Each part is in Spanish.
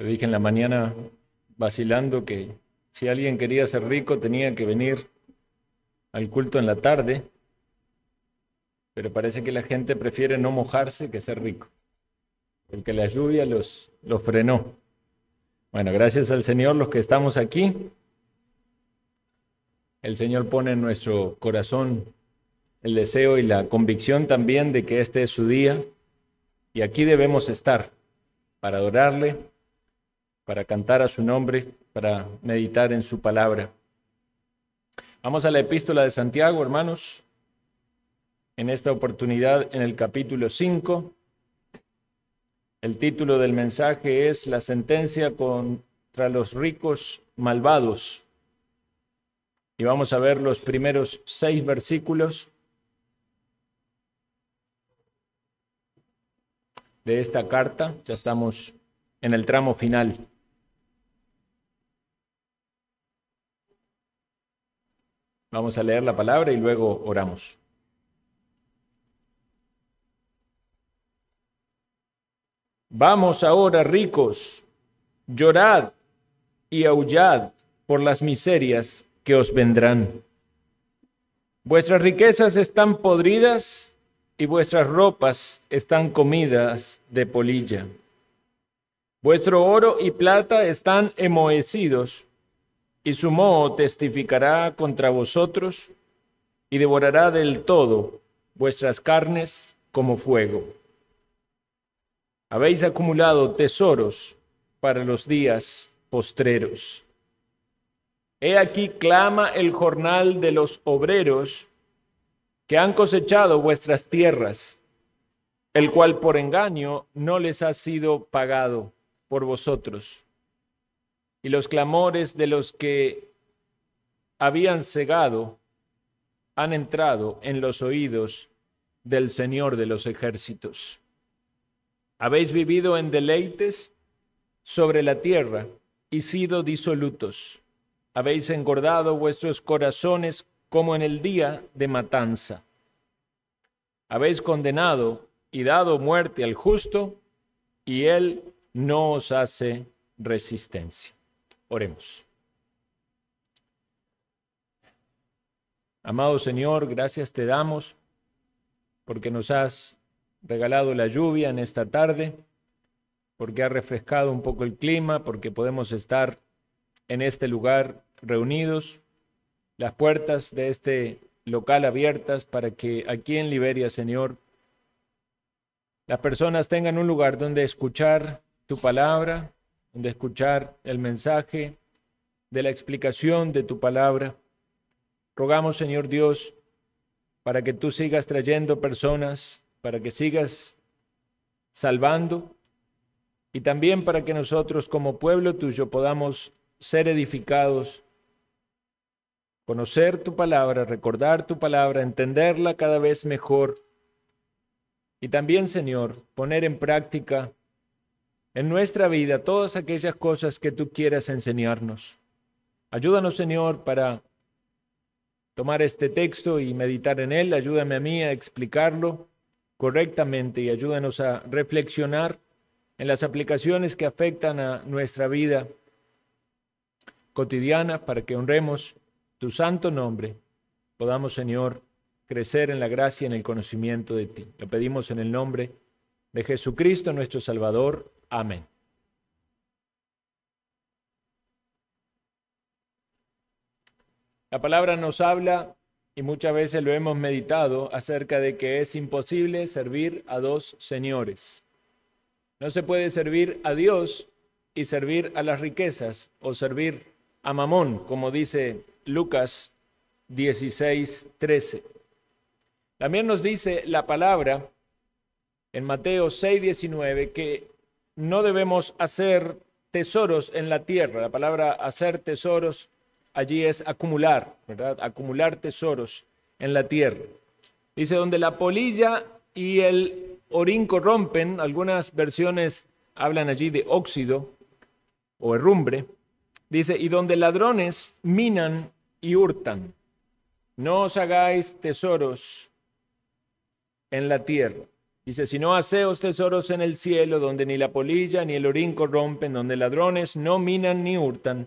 Le dije en la mañana, vacilando, que si alguien quería ser rico tenía que venir al culto en la tarde, pero parece que la gente prefiere no mojarse que ser rico, porque la lluvia los frenó. Bueno, gracias al Señor los que estamos aquí, el Señor pone en nuestro corazón el deseo y la convicción también de que este es su día y aquí debemos estar para adorarle, para cantar a su nombre, para meditar en su palabra. Vamos a la epístola de Santiago, hermanos. En esta oportunidad, en el capítulo 5, el título del mensaje es La sentencia contra los ricos malvados. Y vamos a ver los primeros 6 versículos de esta carta. Ya estamos en el tramo final. Vamos a leer la palabra y luego oramos. Vamos ahora, ricos, llorad y aullad por las miserias que os vendrán. Vuestras riquezas están podridas y vuestras ropas están comidas de polilla. Vuestro oro y plata están enmohecidos, y su moho testificará contra vosotros y devorará del todo vuestras carnes como fuego. Habéis acumulado tesoros para los días postreros. He aquí clama el jornal de los obreros que han cosechado vuestras tierras, el cual por engaño no les ha sido pagado por vosotros. Y los clamores de los que habían cegado han entrado en los oídos del Señor de los ejércitos. Habéis vivido en deleites sobre la tierra y sido disolutos. Habéis engordado vuestros corazones como en el día de matanza. Habéis condenado y dado muerte al justo, y él no os hace resistencia. Oremos. Amado Señor, gracias te damos porque nos has regalado la lluvia en esta tarde, porque ha refrescado un poco el clima, porque podemos estar en este lugar reunidos, las puertas de este local abiertas para que aquí en Liberia, Señor, las personas tengan un lugar donde escuchar tu palabra, donde escuchar el mensaje de la explicación de tu palabra. Rogamos, Señor Dios, para que tú sigas trayendo personas, para que sigas salvando y también para que nosotros como pueblo tuyo podamos ser edificados, conocer tu palabra, recordar tu palabra, entenderla cada vez mejor y también, Señor, poner en práctica en nuestra vida todas aquellas cosas que tú quieras enseñarnos. Ayúdanos, Señor, para tomar este texto y meditar en él. Ayúdame a mí a explicarlo correctamente y ayúdanos a reflexionar en las aplicaciones que afectan a nuestra vida cotidiana para que honremos tu santo nombre. Podamos, Señor, crecer en la gracia y en el conocimiento de ti. Lo pedimos en el nombre de Jesucristo, nuestro Salvador. Amén. La palabra nos habla, y muchas veces lo hemos meditado, acerca de que es imposible servir a dos señores. No se puede servir a Dios y servir a las riquezas, o servir a Mamón, como dice Lucas 16:13. También nos dice la palabra en Mateo 6:19 que no debemos hacer tesoros en la tierra. La palabra hacer tesoros allí es acumular, ¿verdad? Acumular tesoros en la tierra. Dice, donde la polilla y el orín corrompen, algunas versiones hablan allí de óxido o herrumbre. Dice, y donde ladrones minan y hurtan, no os hagáis tesoros en la tierra. Dice, si no haceos tesoros en el cielo, donde ni la polilla ni el orín corrompen, donde ladrones no minan ni hurtan,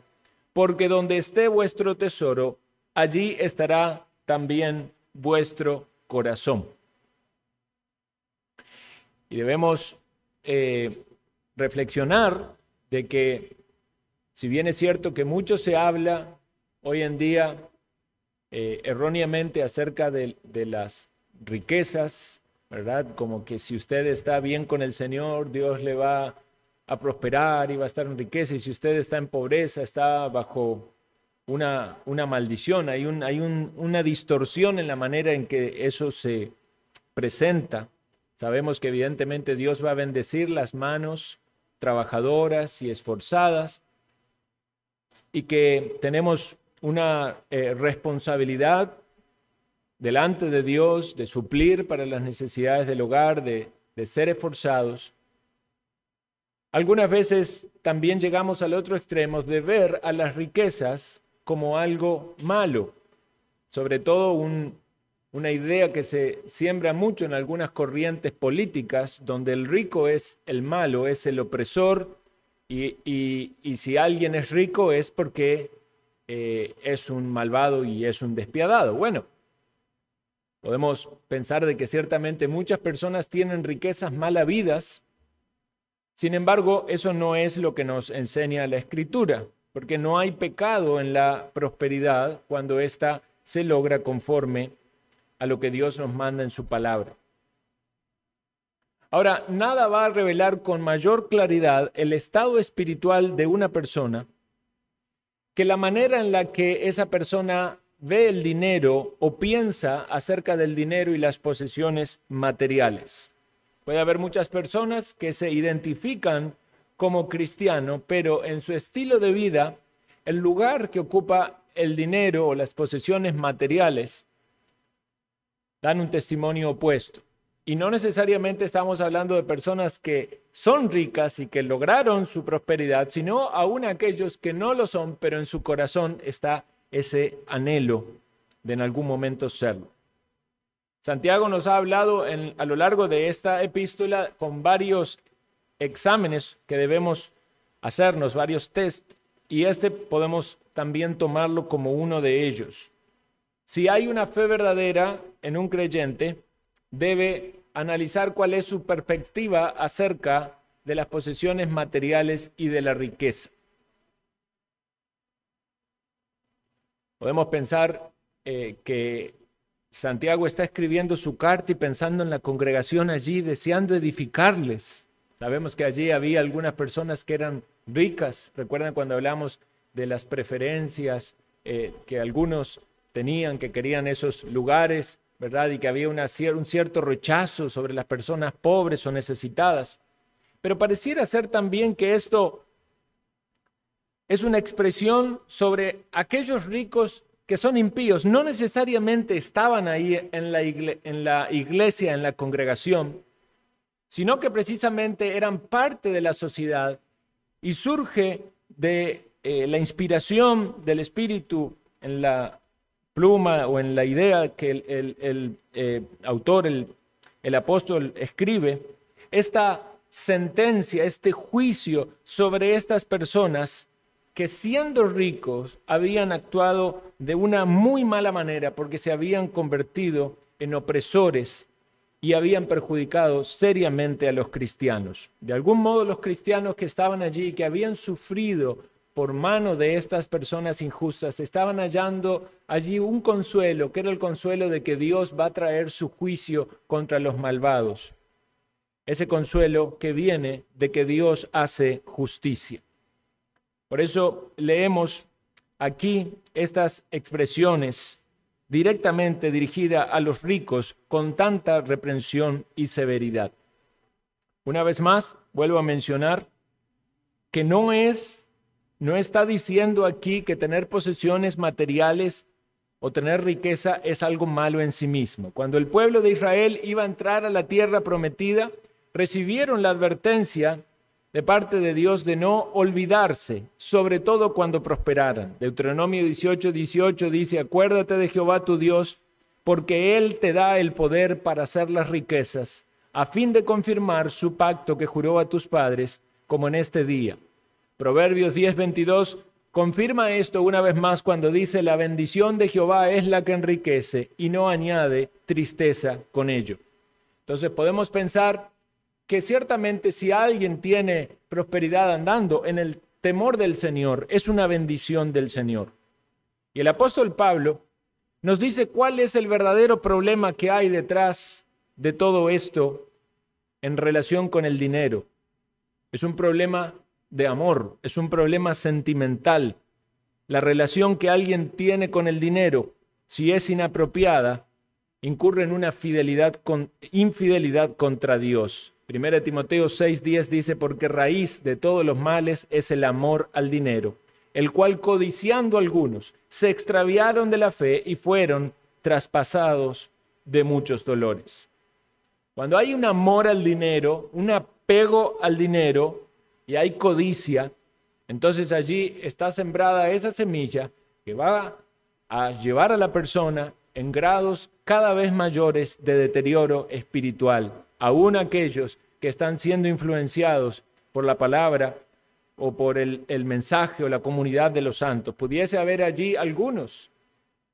porque donde esté vuestro tesoro, allí estará también vuestro corazón. Y debemos reflexionar de que, si bien es cierto que mucho se habla hoy en día erróneamente acerca de las riquezas, ¿verdad? Como que si usted está bien con el Señor, Dios le va a prosperar y va a estar en riqueza, y si usted está en pobreza, está bajo una maldición. Hay una distorsión en la manera en que eso se presenta. Sabemos que evidentemente Dios va a bendecir las manos trabajadoras y esforzadas, y que tenemos una responsabilidad delante de Dios de suplir para las necesidades del hogar, de ser esforzados. Algunas veces también llegamos al otro extremo de ver a las riquezas como algo malo, sobre todo una idea que se siembra mucho en algunas corrientes políticas, donde el rico es el malo, es el opresor, y si alguien es rico es porque es un malvado y es un despiadado. Bueno, podemos pensar de que ciertamente muchas personas tienen riquezas mal habidas. Sin embargo, eso no es lo que nos enseña la Escritura, porque no hay pecado en la prosperidad cuando ésta se logra conforme a lo que Dios nos manda en su palabra. Ahora, nada va a revelar con mayor claridad el estado espiritual de una persona que la manera en la que esa persona ve el dinero o piensa acerca del dinero y las posesiones materiales. Puede haber muchas personas que se identifican como cristiano, pero en su estilo de vida, el lugar que ocupa el dinero o las posesiones materiales dan un testimonio opuesto. Y no necesariamente estamos hablando de personas que son ricas y que lograron su prosperidad, sino aún aquellos que no lo son, pero en su corazón está ese anhelo de en algún momento serlo. Santiago nos ha hablado a lo largo de esta epístola con varios exámenes que debemos hacernos, varios test, y podemos también tomarlo como uno de ellos. Si hay una fe verdadera en un creyente, debe analizar cuál es su perspectiva acerca de las posesiones materiales y de la riqueza. Podemos pensar que Santiago está escribiendo su carta y pensando en la congregación allí, deseando edificarles. Sabemos que allí había algunas personas que eran ricas. ¿Recuerdan cuando hablamos de las preferencias que algunos tenían, que querían esos lugares, ¿verdad? Y que había un cierto rechazo sobre las personas pobres o necesitadas. Pero pareciera ser también que esto es una expresión sobre aquellos ricos que son impíos. No necesariamente estaban ahí en la iglesia, en la congregación, sino que precisamente eran parte de la sociedad, y surge de la inspiración del Espíritu en la pluma o en la idea que el autor, el apóstol, escribe, esta sentencia, este juicio sobre estas personas que, siendo ricos, habían actuado de una muy mala manera porque se habían convertido en opresores y habían perjudicado seriamente a los cristianos. De algún modo, los cristianos que estaban allí, que habían sufrido por mano de estas personas injustas, estaban hallando allí un consuelo, que era el consuelo de que Dios va a traer su juicio contra los malvados. Ese consuelo que viene de que Dios hace justicia. Por eso leemos aquí estas expresiones directamente dirigidas a los ricos con tanta reprensión y severidad. Una vez más, vuelvo a mencionar que no está diciendo aquí que tener posesiones materiales o tener riqueza es algo malo en sí mismo. Cuando el pueblo de Israel iba a entrar a la tierra prometida, recibieron la advertencia de parte de Dios de no olvidarse, sobre todo cuando prosperaran. Deuteronomio 18:18 dice: acuérdate de Jehová tu Dios, porque Él te da el poder para hacer las riquezas, a fin de confirmar su pacto que juró a tus padres, como en este día. Proverbios 10:22 confirma esto una vez más cuando dice: la bendición de Jehová es la que enriquece y no añade tristeza con ello. Entonces podemos pensar que ciertamente si alguien tiene prosperidad andando en el temor del Señor, es una bendición del Señor. Y el apóstol Pablo nos dice cuál es el verdadero problema que hay detrás de todo esto en relación con el dinero. Es un problema de amor, es un problema sentimental. La relación que alguien tiene con el dinero, si es inapropiada, incurre en una infidelidad contra Dios. 1 Timoteo 6:10 dice: porque raíz de todos los males es el amor al dinero, el cual codiciando algunos se extraviaron de la fe y fueron traspasados de muchos dolores. Cuando hay un amor al dinero, un apego al dinero y hay codicia, entonces allí está sembrada esa semilla que va a llevar a la persona en grados cada vez mayores de deterioro espiritual. Aún aquellos que están siendo influenciados por la palabra o por el mensaje o la comunidad de los santos. Pudiese haber allí algunos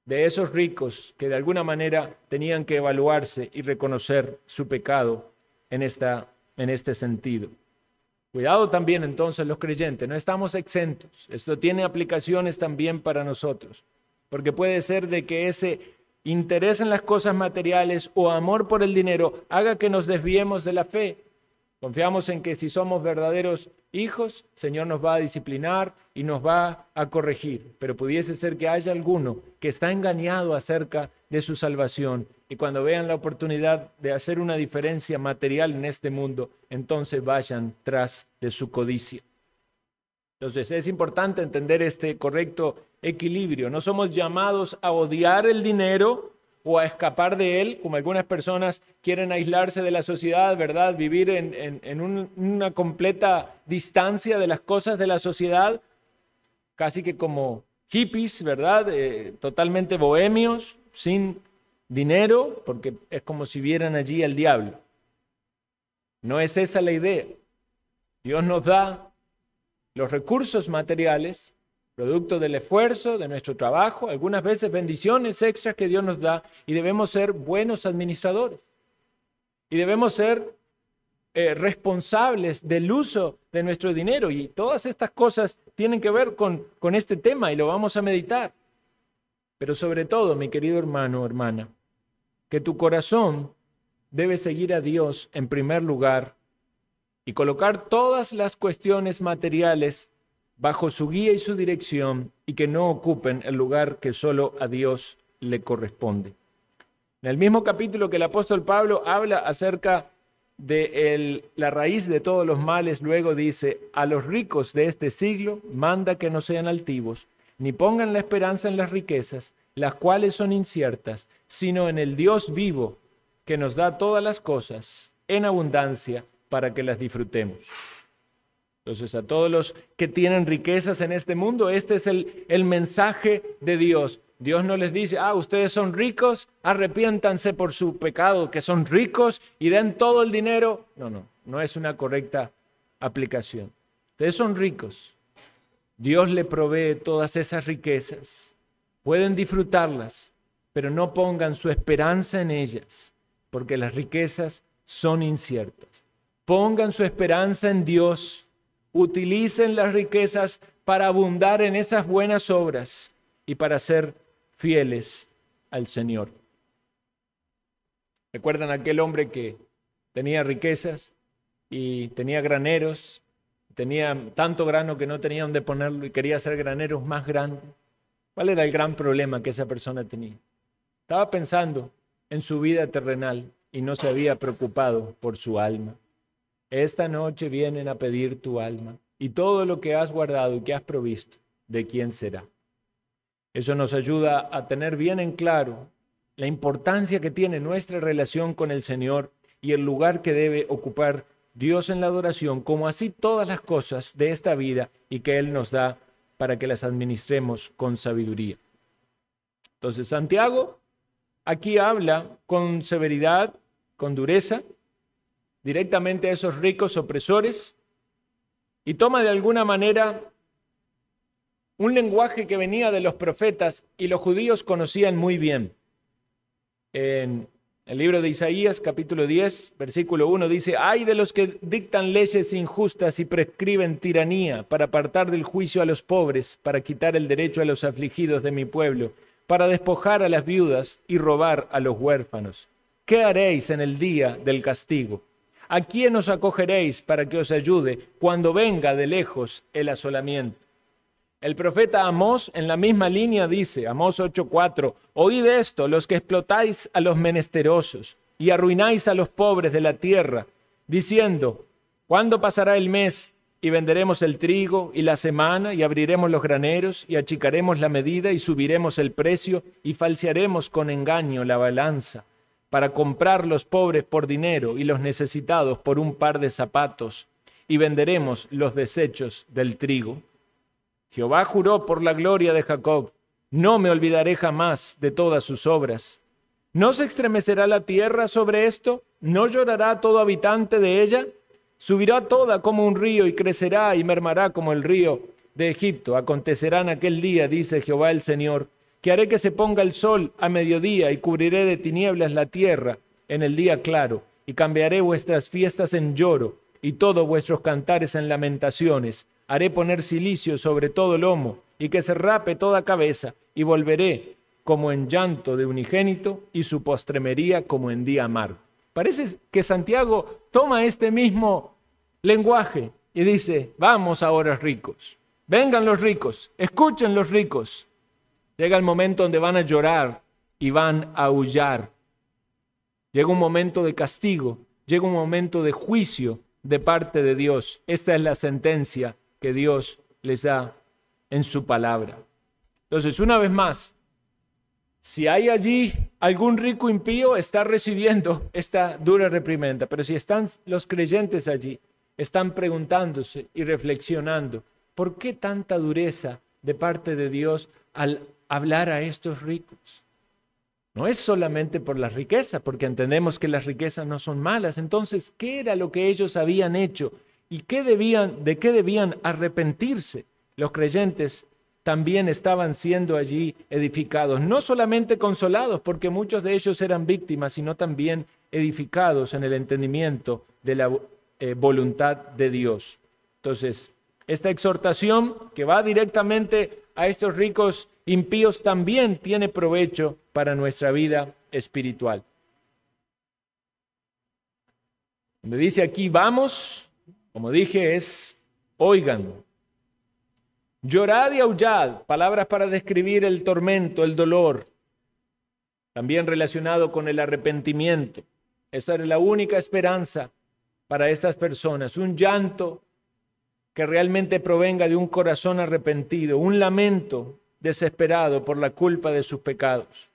de esos ricos que de alguna manera tenían que evaluarse y reconocer su pecado en este sentido. Cuidado también entonces los creyentes, no estamos exentos. Esto tiene aplicaciones también para nosotros, porque puede ser de que ese interés en las cosas materiales o amor por el dinero haga que nos desviemos de la fe. Confiamos en que si somos verdaderos hijos, el Señor nos va a disciplinar y nos va a corregir. Pero pudiese ser que haya alguno que está engañado acerca de su salvación y cuando vean la oportunidad de hacer una diferencia material en este mundo, entonces vayan tras de su codicia. Entonces es importante entender este correcto equilibrio. No somos llamados a odiar el dinero o a escapar de él, como algunas personas quieren aislarse de la sociedad, ¿verdad? Vivir en una completa distancia de las cosas de la sociedad, casi que como hippies, ¿verdad? Totalmente bohemios, sin dinero, porque es como si vieran allí al diablo. No es esa la idea. Dios nos da los recursos materiales, producto del esfuerzo, de nuestro trabajo, algunas veces bendiciones extras que Dios nos da, y debemos ser buenos administradores. Y debemos ser responsables del uso de nuestro dinero. Y todas estas cosas tienen que ver con este tema y lo vamos a meditar. Pero sobre todo, mi querido hermano o hermana, que tu corazón debe seguir a Dios en primer lugar y colocar todas las cuestiones materiales bajo su guía y su dirección y que no ocupen el lugar que solo a Dios le corresponde. En el mismo capítulo que el apóstol Pablo habla acerca de la raíz de todos los males, luego dice: a los ricos de este siglo manda que no sean altivos, ni pongan la esperanza en las riquezas, las cuales son inciertas, sino en el Dios vivo, que nos da todas las cosas en abundancia para que las disfrutemos. Entonces, a todos los que tienen riquezas en este mundo, este es el mensaje de Dios. Dios no les dice: ustedes son ricos, arrepiéntanse por su pecado, que son ricos y den todo el dinero. No es una correcta aplicación. Ustedes son ricos. Dios le provee todas esas riquezas. Pueden disfrutarlas, pero no pongan su esperanza en ellas, porque las riquezas son inciertas. Pongan su esperanza en Dios. Utilicen las riquezas para abundar en esas buenas obras y para ser fieles al Señor. ¿Recuerdan aquel hombre que tenía riquezas y tenía graneros? Tenía tanto grano que no tenía dónde ponerlo y quería hacer graneros más grandes. ¿Cuál era el gran problema que esa persona tenía? Estaba pensando en su vida terrenal y no se había preocupado por su alma. Esta noche vienen a pedir tu alma y todo lo que has guardado y que has provisto, ¿de quién será? Eso nos ayuda a tener bien en claro la importancia que tiene nuestra relación con el Señor y el lugar que debe ocupar Dios en la adoración, como así todas las cosas de esta vida y que Él nos da para que las administremos con sabiduría. Entonces, Santiago aquí habla con severidad, con dureza, directamente a esos ricos opresores y toma de alguna manera un lenguaje que venía de los profetas y los judíos conocían muy bien. En el libro de Isaías, capítulo 10, versículo 1, dice: «Ay de los que dictan leyes injustas y prescriben tiranía para apartar del juicio a los pobres, para quitar el derecho a los afligidos de mi pueblo, para despojar a las viudas y robar a los huérfanos. ¿Qué haréis en el día del castigo? ¿A quién os acogeréis para que os ayude cuando venga de lejos el asolamiento?». El profeta Amós en la misma línea dice, Amós 8:4, «Oíd esto, los que explotáis a los menesterosos y arruináis a los pobres de la tierra, diciendo, ¿cuándo pasará el mes y venderemos el trigo y la semana y abriremos los graneros y achicaremos la medida y subiremos el precio y falsearemos con engaño la balanza para comprar los pobres por dinero y los necesitados por un par de zapatos y venderemos los desechos del trigo?» Jehová juró por la gloria de Jacob: «No me olvidaré jamás de todas sus obras». ¿No se estremecerá la tierra sobre esto? ¿No llorará todo habitante de ella? Subirá toda como un río y crecerá y mermará como el río de Egipto. Acontecerá en aquel día, dice Jehová el Señor, que haré que se ponga el sol a mediodía y cubriré de tinieblas la tierra en el día claro, y cambiaré vuestras fiestas en lloro y todos vuestros cantares en lamentaciones. Haré poner cilicio sobre todo lomo y que se rape toda cabeza, y volveré como en llanto de unigénito y su postremería como en día amargo. Parece que Santiago toma este mismo lenguaje y dice: vamos ahora ricos, vengan los ricos, escuchen los ricos. Llega el momento donde van a llorar y van a aullar. Llega un momento de castigo, llega un momento de juicio de parte de Dios. Esta es la sentencia que Dios les da en su palabra. Entonces, una vez más, si hay allí algún rico impío, está recibiendo esta dura reprimenda. Pero si están los creyentes allí, están preguntándose y reflexionando: ¿por qué tanta dureza de parte de Dios al hablar a estos ricos? No es solamente por la riqueza, porque entendemos que las riquezas no son malas. Entonces, ¿qué era lo que ellos habían hecho? ¿Y de qué debían arrepentirse? Los creyentes también estaban siendo allí edificados, no solamente consolados, porque muchos de ellos eran víctimas, sino también edificados en el entendimiento de la voluntad de Dios. Entonces, esta exhortación que va directamente a estos ricos impíos también tiene provecho para nuestra vida espiritual. Me dice aquí, vamos, como dije, es oigan. Llorad y aullad, palabras para describir el tormento, el dolor, también relacionado con el arrepentimiento. Esa era la única esperanza para estas personas, un llanto que realmente provenga de un corazón arrepentido, un lamento desesperado por la culpa de sus pecados.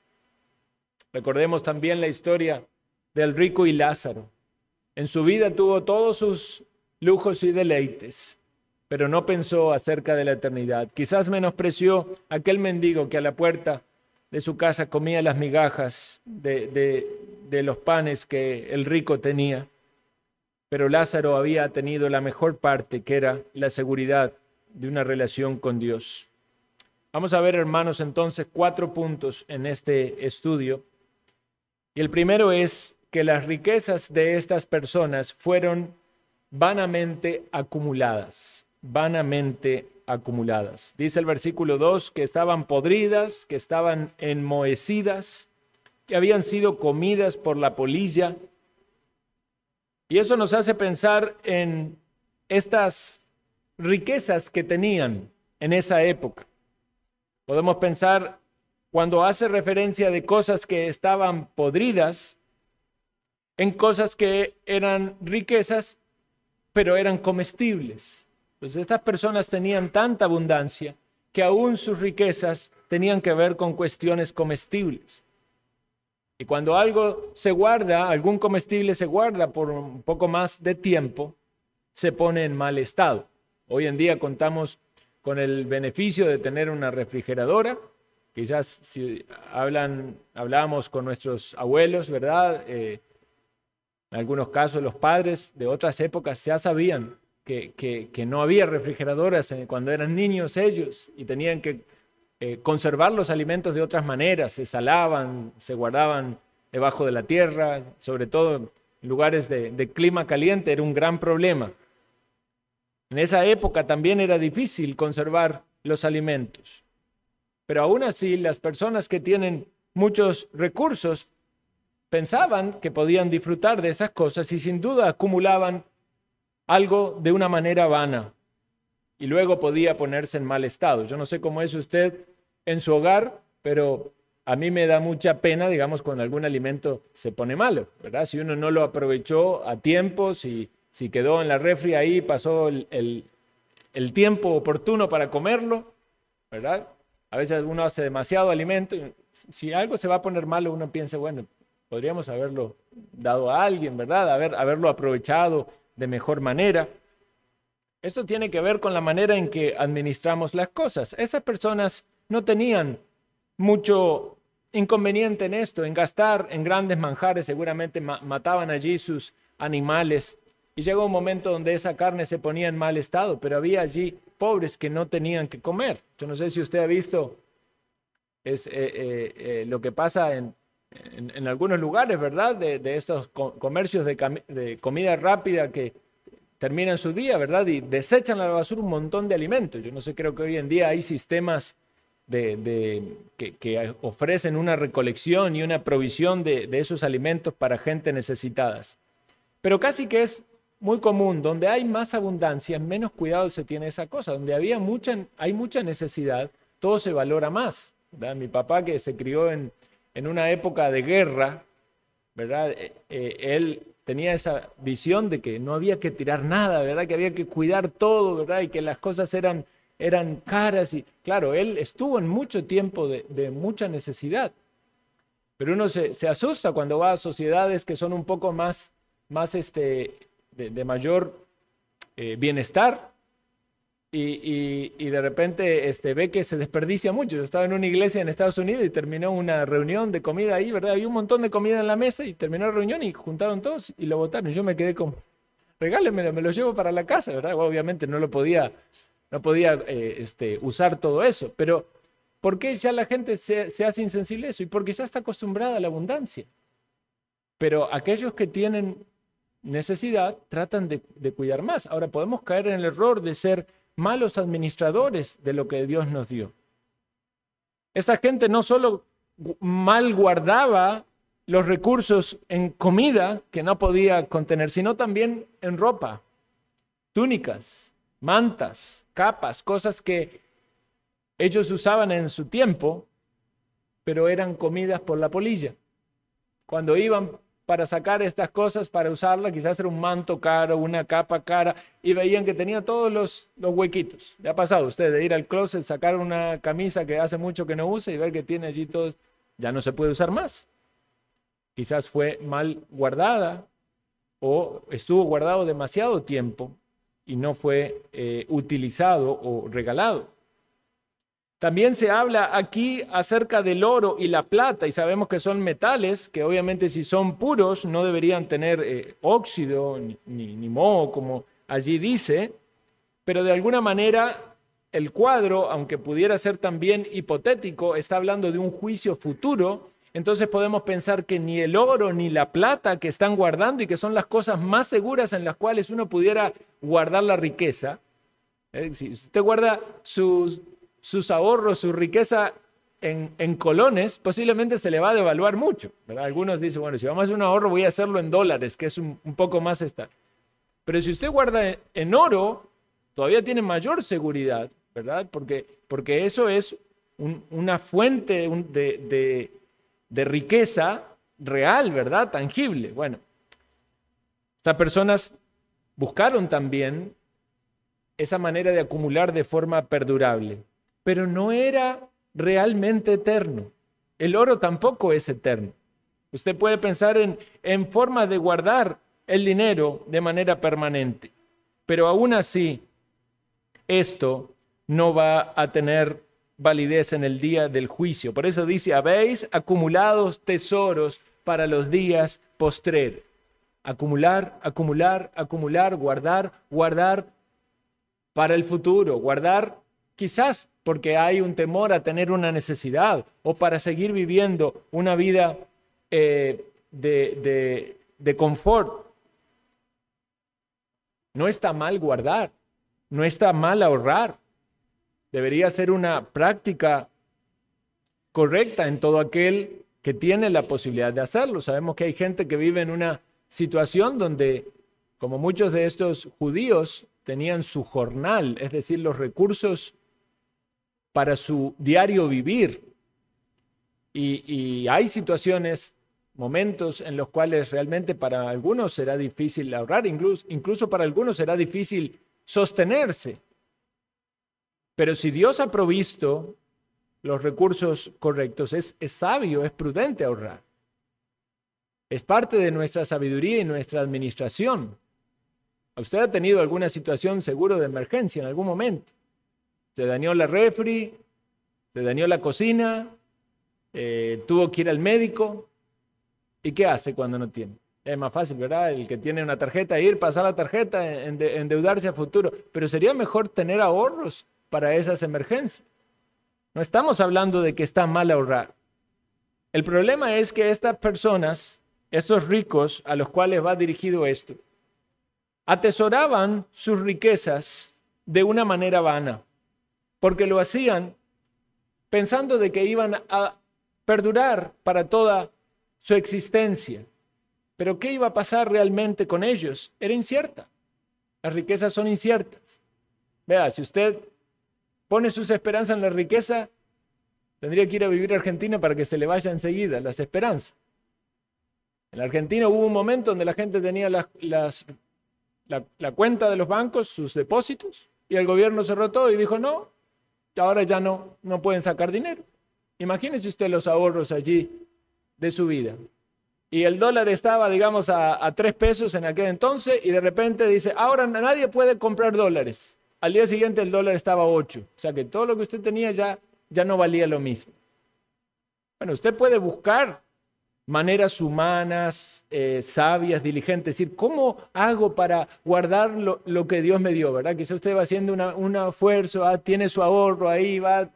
Recordemos también la historia del rico y Lázaro. En su vida tuvo todos sus lujos y deleites, pero no pensó acerca de la eternidad. Quizás menospreció a aquel mendigo que a la puerta de su casa comía las migajas de los panes que el rico tenía. Pero Lázaro había tenido la mejor parte, que era la seguridad de una relación con Dios. Vamos a ver, hermanos, entonces 4 puntos en este estudio. Y el primero es que las riquezas de estas personas fueron vanamente acumuladas. Vanamente acumuladas. Dice el versículo 2 que estaban podridas, que estaban enmohecidas, que habían sido comidas por la polilla. Y eso nos hace pensar en estas riquezas que tenían en esa época. Podemos pensar, cuando hace referencia de cosas que estaban podridas, en cosas que eran riquezas, pero eran comestibles. Entonces estas personas tenían tanta abundancia que aún sus riquezas tenían que ver con cuestiones comestibles. Y cuando algo se guarda, algún comestible se guarda por un poco más de tiempo, se pone en mal estado. Hoy en día contamos con el beneficio de tener una refrigeradora. Quizás si hablábamos con nuestros abuelos, ¿verdad? En algunos casos los padres de otras épocas ya sabían que no había refrigeradoras cuando eran niños ellos y tenían que conservar los alimentos de otras maneras, se salaban, se guardaban debajo de la tierra, sobre todo en lugares de clima caliente era un gran problema. En esa época también era difícil conservar los alimentos, pero aún así las personas que tienen muchos recursos pensaban que podían disfrutar de esas cosas y sin duda acumulaban algo de una manera vana y luego podía ponerse en mal estado. Yo no sé cómo es usted en su hogar, pero a mí me da mucha pena, digamos, cuando algún alimento se pone malo, ¿verdad? Si uno no lo aprovechó a tiempo, si quedó en la refri ahí, pasó el tiempo oportuno para comerlo, ¿verdad? A veces uno hace demasiado alimento y si algo se va a poner malo, uno piensa, bueno, podríamos haberlo dado a alguien, ¿verdad? Haberlo aprovechado de mejor manera. Esto tiene que ver con la manera en que administramos las cosas. Esas personas no tenían mucho inconveniente en esto, en gastar en grandes manjares, seguramente mataban allí sus animales y llegó un momento donde esa carne se ponía en mal estado, pero había allí pobres que no tenían que comer. Yo no sé si usted ha visto lo que pasa en algunos lugares, ¿verdad? De estos comercios de comida rápida que terminan su día, ¿verdad? Y desechan a la basura un montón de alimentos. Yo no sé, creo que hoy en día hay sistemas que ofrecen una recolección y una provisión de esos alimentos para gente necesitadas. Pero casi que es muy común, donde hay más abundancia, menos cuidado se tiene esa cosa. Donde hay mucha necesidad, todo se valora más, ¿verdad? Mi papá, que se crió en una época de guerra, ¿verdad? Él tenía esa visión de que no había que tirar nada, ¿verdad? Que había que cuidar todo, ¿verdad? Y que las cosas eran caras. Y claro, él estuvo en mucho tiempo de mucha necesidad. Pero uno se asusta cuando va a sociedades que son un poco más de mayor bienestar y de repente ve que se desperdicia mucho. Yo estaba en una iglesia en Estados Unidos y terminó una reunión de comida ahí, ¿verdad? Había un montón de comida en la mesa y terminó la reunión y juntaron todos y lo botaron. Yo me quedé con, regálenmelo, me lo llevo para la casa, ¿verdad? Obviamente no podía usar todo eso, pero ¿por qué ya la gente se hace insensible a eso? Y porque ya está acostumbrada a la abundancia. Pero aquellos que tienen necesidad tratan de cuidar más. Ahora podemos caer en el error de ser malos administradores de lo que Dios nos dio. Esta gente no solo mal guardaba los recursos en comida que no podía contener, sino también en ropa, túnicas, mantas, capas, cosas que ellos usaban en su tiempo, pero eran comidas por la polilla. Cuando iban para sacar estas cosas, para usarlas, quizás era un manto caro, una capa cara, y veían que tenía todos los huequitos. ¿Le ha pasado a usted de ir al closet, sacar una camisa que hace mucho que no usa y ver que tiene allí todo? Ya no se puede usar más. Quizás fue mal guardada o estuvo guardado demasiado tiempo y no fue utilizado o regalado. También se habla aquí acerca del oro y la plata, y sabemos que son metales, que obviamente si son puros no deberían tener óxido ni moho, como allí dice, pero de alguna manera el cuadro, aunque pudiera ser también hipotético, está hablando de un juicio futuro. Entonces podemos pensar que ni el oro ni la plata que están guardando y que son las cosas más seguras en las cuales uno pudiera guardar la riqueza, si usted guarda sus ahorros, su riqueza en colones, posiblemente se le va a devaluar mucho, ¿verdad? Algunos dicen, bueno, si vamos a hacer un ahorro voy a hacerlo en dólares, que es un poco más estable. Pero si usted guarda en oro, todavía tiene mayor seguridad, ¿verdad? Porque eso es una fuente de riqueza real, ¿verdad? Tangible. Bueno, estas personas buscaron también esa manera de acumular de forma perdurable, pero no era realmente eterno. El oro tampoco es eterno. Usted puede pensar en forma de guardar el dinero de manera permanente, pero aún así, esto no va a tener validez en el día del juicio. Por eso dice, habéis acumulados tesoros para los días postreros. Acumular, acumular, acumular, guardar, guardar para el futuro, guardar quizás porque hay un temor a tener una necesidad o para seguir viviendo una vida de confort. No está mal guardar, no está mal ahorrar. Debería ser una práctica correcta en todo aquel que tiene la posibilidad de hacerlo. Sabemos que hay gente que vive en una situación donde, como muchos de estos judíos, tenían su jornal, es decir, los recursos para su diario vivir. Y hay situaciones, momentos en los cuales realmente para algunos será difícil ahorrar, incluso para algunos será difícil sostenerse. Pero si Dios ha provisto los recursos correctos, es sabio, es prudente ahorrar. Es parte de nuestra sabiduría y nuestra administración. ¿Usted ha tenido alguna situación seguro de emergencia en algún momento? Se dañó la refri, se dañó la cocina, tuvo que ir al médico. ¿Y qué hace cuando no tiene? Es más fácil, ¿verdad? El que tiene una tarjeta, ir, pasar la tarjeta, endeudarse a futuro. Pero sería mejor tener ahorros para esas emergencias. No estamos hablando de que está mal ahorrar. El problema es que estas personas, estos ricos a los cuales va dirigido esto, atesoraban sus riquezas de una manera vana, porque lo hacían pensando de que iban a perdurar para toda su existencia. Pero ¿qué iba a pasar realmente con ellos? Era incierta. Las riquezas son inciertas. Vea, si usted pone sus esperanzas en la riqueza, tendría que ir a vivir a Argentina para que se le vaya enseguida las esperanzas. En la Argentina hubo un momento donde la gente tenía la cuenta de los bancos, sus depósitos, y el gobierno cerró todo y dijo, no, ahora ya no pueden sacar dinero. Imagínese usted los ahorros allí de su vida. Y el dólar estaba, digamos, a 3 pesos en aquel entonces, y de repente dice, ahora nadie puede comprar dólares. Al día siguiente el dólar estaba a 8. O sea que todo lo que usted tenía ya no valía lo mismo. Bueno, usted puede buscar maneras humanas, sabias, diligentes, es decir, ¿cómo hago para guardar lo que Dios me dio? ¿Verdad? Quizá usted va haciendo un esfuerzo, tiene su ahorro ahí, va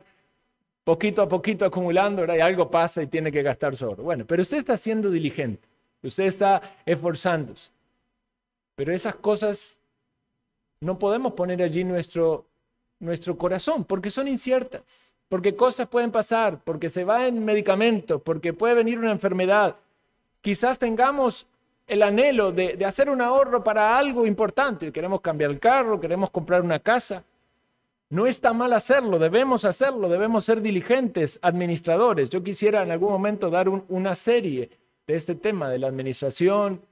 poquito a poquito acumulando, ¿verdad? Y algo pasa y tiene que gastar su ahorro. Bueno, pero usted está siendo diligente, usted está esforzándose. Pero esas cosas no podemos poner allí nuestro corazón, porque son inciertas. Porque cosas pueden pasar, porque se va en medicamentos, porque puede venir una enfermedad. Quizás tengamos el anhelo de hacer un ahorro para algo importante. Queremos cambiar el carro, queremos comprar una casa. No está mal hacerlo, debemos ser diligentes, administradores. Yo quisiera en algún momento dar una serie de este tema de la administración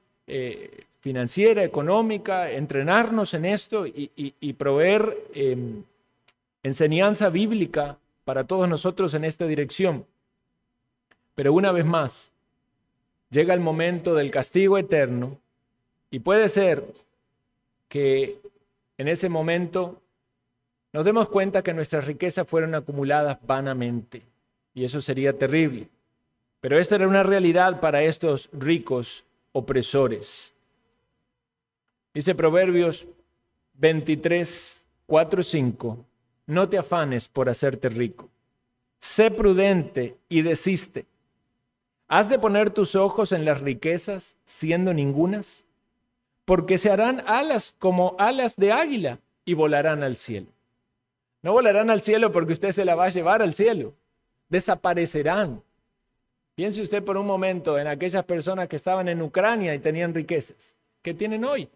financiera, económica, entrenarnos en esto y proveer enseñanza bíblica para todos nosotros en esta dirección. Pero una vez más, llega el momento del castigo eterno y puede ser que en ese momento nos demos cuenta que nuestras riquezas fueron acumuladas vanamente y eso sería terrible. Pero esta era una realidad para estos ricos opresores. Dice Proverbios 23, 4, 5. No te afanes por hacerte rico. Sé prudente y desiste. ¿Has de poner tus ojos en las riquezas, siendo ningunas? Porque se harán alas como alas de águila y volarán al cielo. No volarán al cielo porque usted se la va a llevar al cielo. Desaparecerán. Piense usted por un momento en aquellas personas que estaban en Ucrania y tenían riquezas. ¿Qué tienen hoy?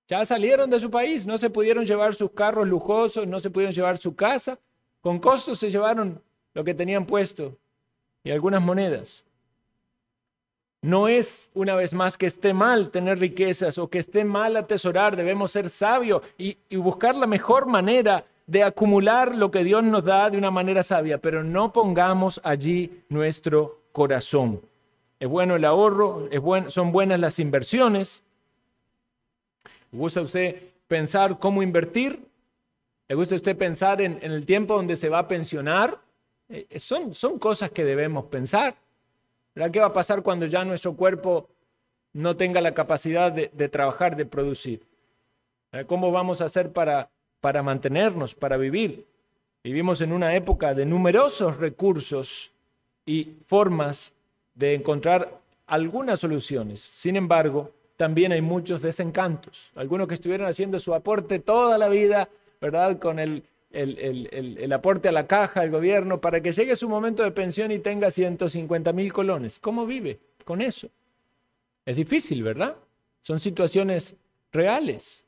Ya salieron de su país, no se pudieron llevar sus carros lujosos, no se pudieron llevar su casa. Con costos se llevaron lo que tenían puesto y algunas monedas. No es, una vez más, que esté mal tener riquezas o que esté mal atesorar. Debemos ser sabios y buscar la mejor manera de acumular lo que Dios nos da de una manera sabia, pero no pongamos allí nuestro corazón. Es bueno el ahorro, son buenas las inversiones. ¿Le gusta a usted pensar cómo invertir? ¿Le gusta a usted pensar en el tiempo donde se va a pensionar? Son cosas que debemos pensar. ¿Verdad? ¿Qué va a pasar cuando ya nuestro cuerpo no tenga la capacidad de trabajar, de producir? ¿Cómo vamos a hacer para mantenernos, para vivir? Vivimos en una época de numerosos recursos y formas de encontrar algunas soluciones. Sin embargo, también hay muchos desencantos. Algunos que estuvieron haciendo su aporte toda la vida, ¿verdad? Con el aporte a la caja del gobierno para que llegue su momento de pensión y tenga 150,000 colones. ¿Cómo vive con eso? Es difícil, ¿verdad? Son situaciones reales.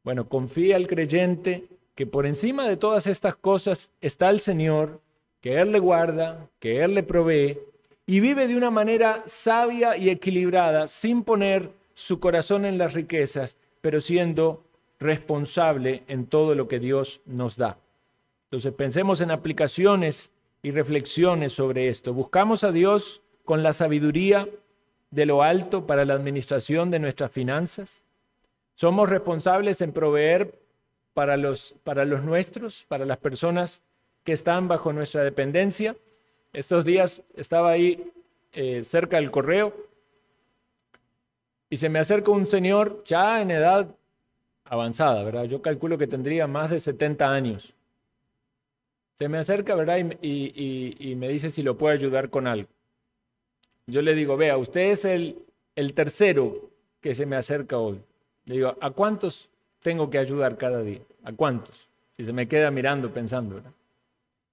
Bueno, confía el creyente que por encima de todas estas cosas está el Señor, que Él le guarda, que Él le provee y vive de una manera sabia y equilibrada, sin poner su corazón en las riquezas, pero siendo responsable en todo lo que Dios nos da. Entonces pensemos en aplicaciones y reflexiones sobre esto. Buscamos a Dios con la sabiduría de lo alto para la administración de nuestras finanzas. Somos responsables en proveer para los nuestros, para las personas que están bajo nuestra dependencia. Estos días estaba ahí cerca del correo y se me acerca un señor ya en edad avanzada, ¿verdad? Yo calculo que tendría más de 70 años. Se me acerca, ¿verdad? Y me dice si lo puedo ayudar con algo. Yo le digo, vea, usted es el tercero que se me acerca hoy. Le digo, ¿a cuántos tengo que ayudar cada día? ¿A cuántos? Y se me queda mirando, pensando, ¿verdad?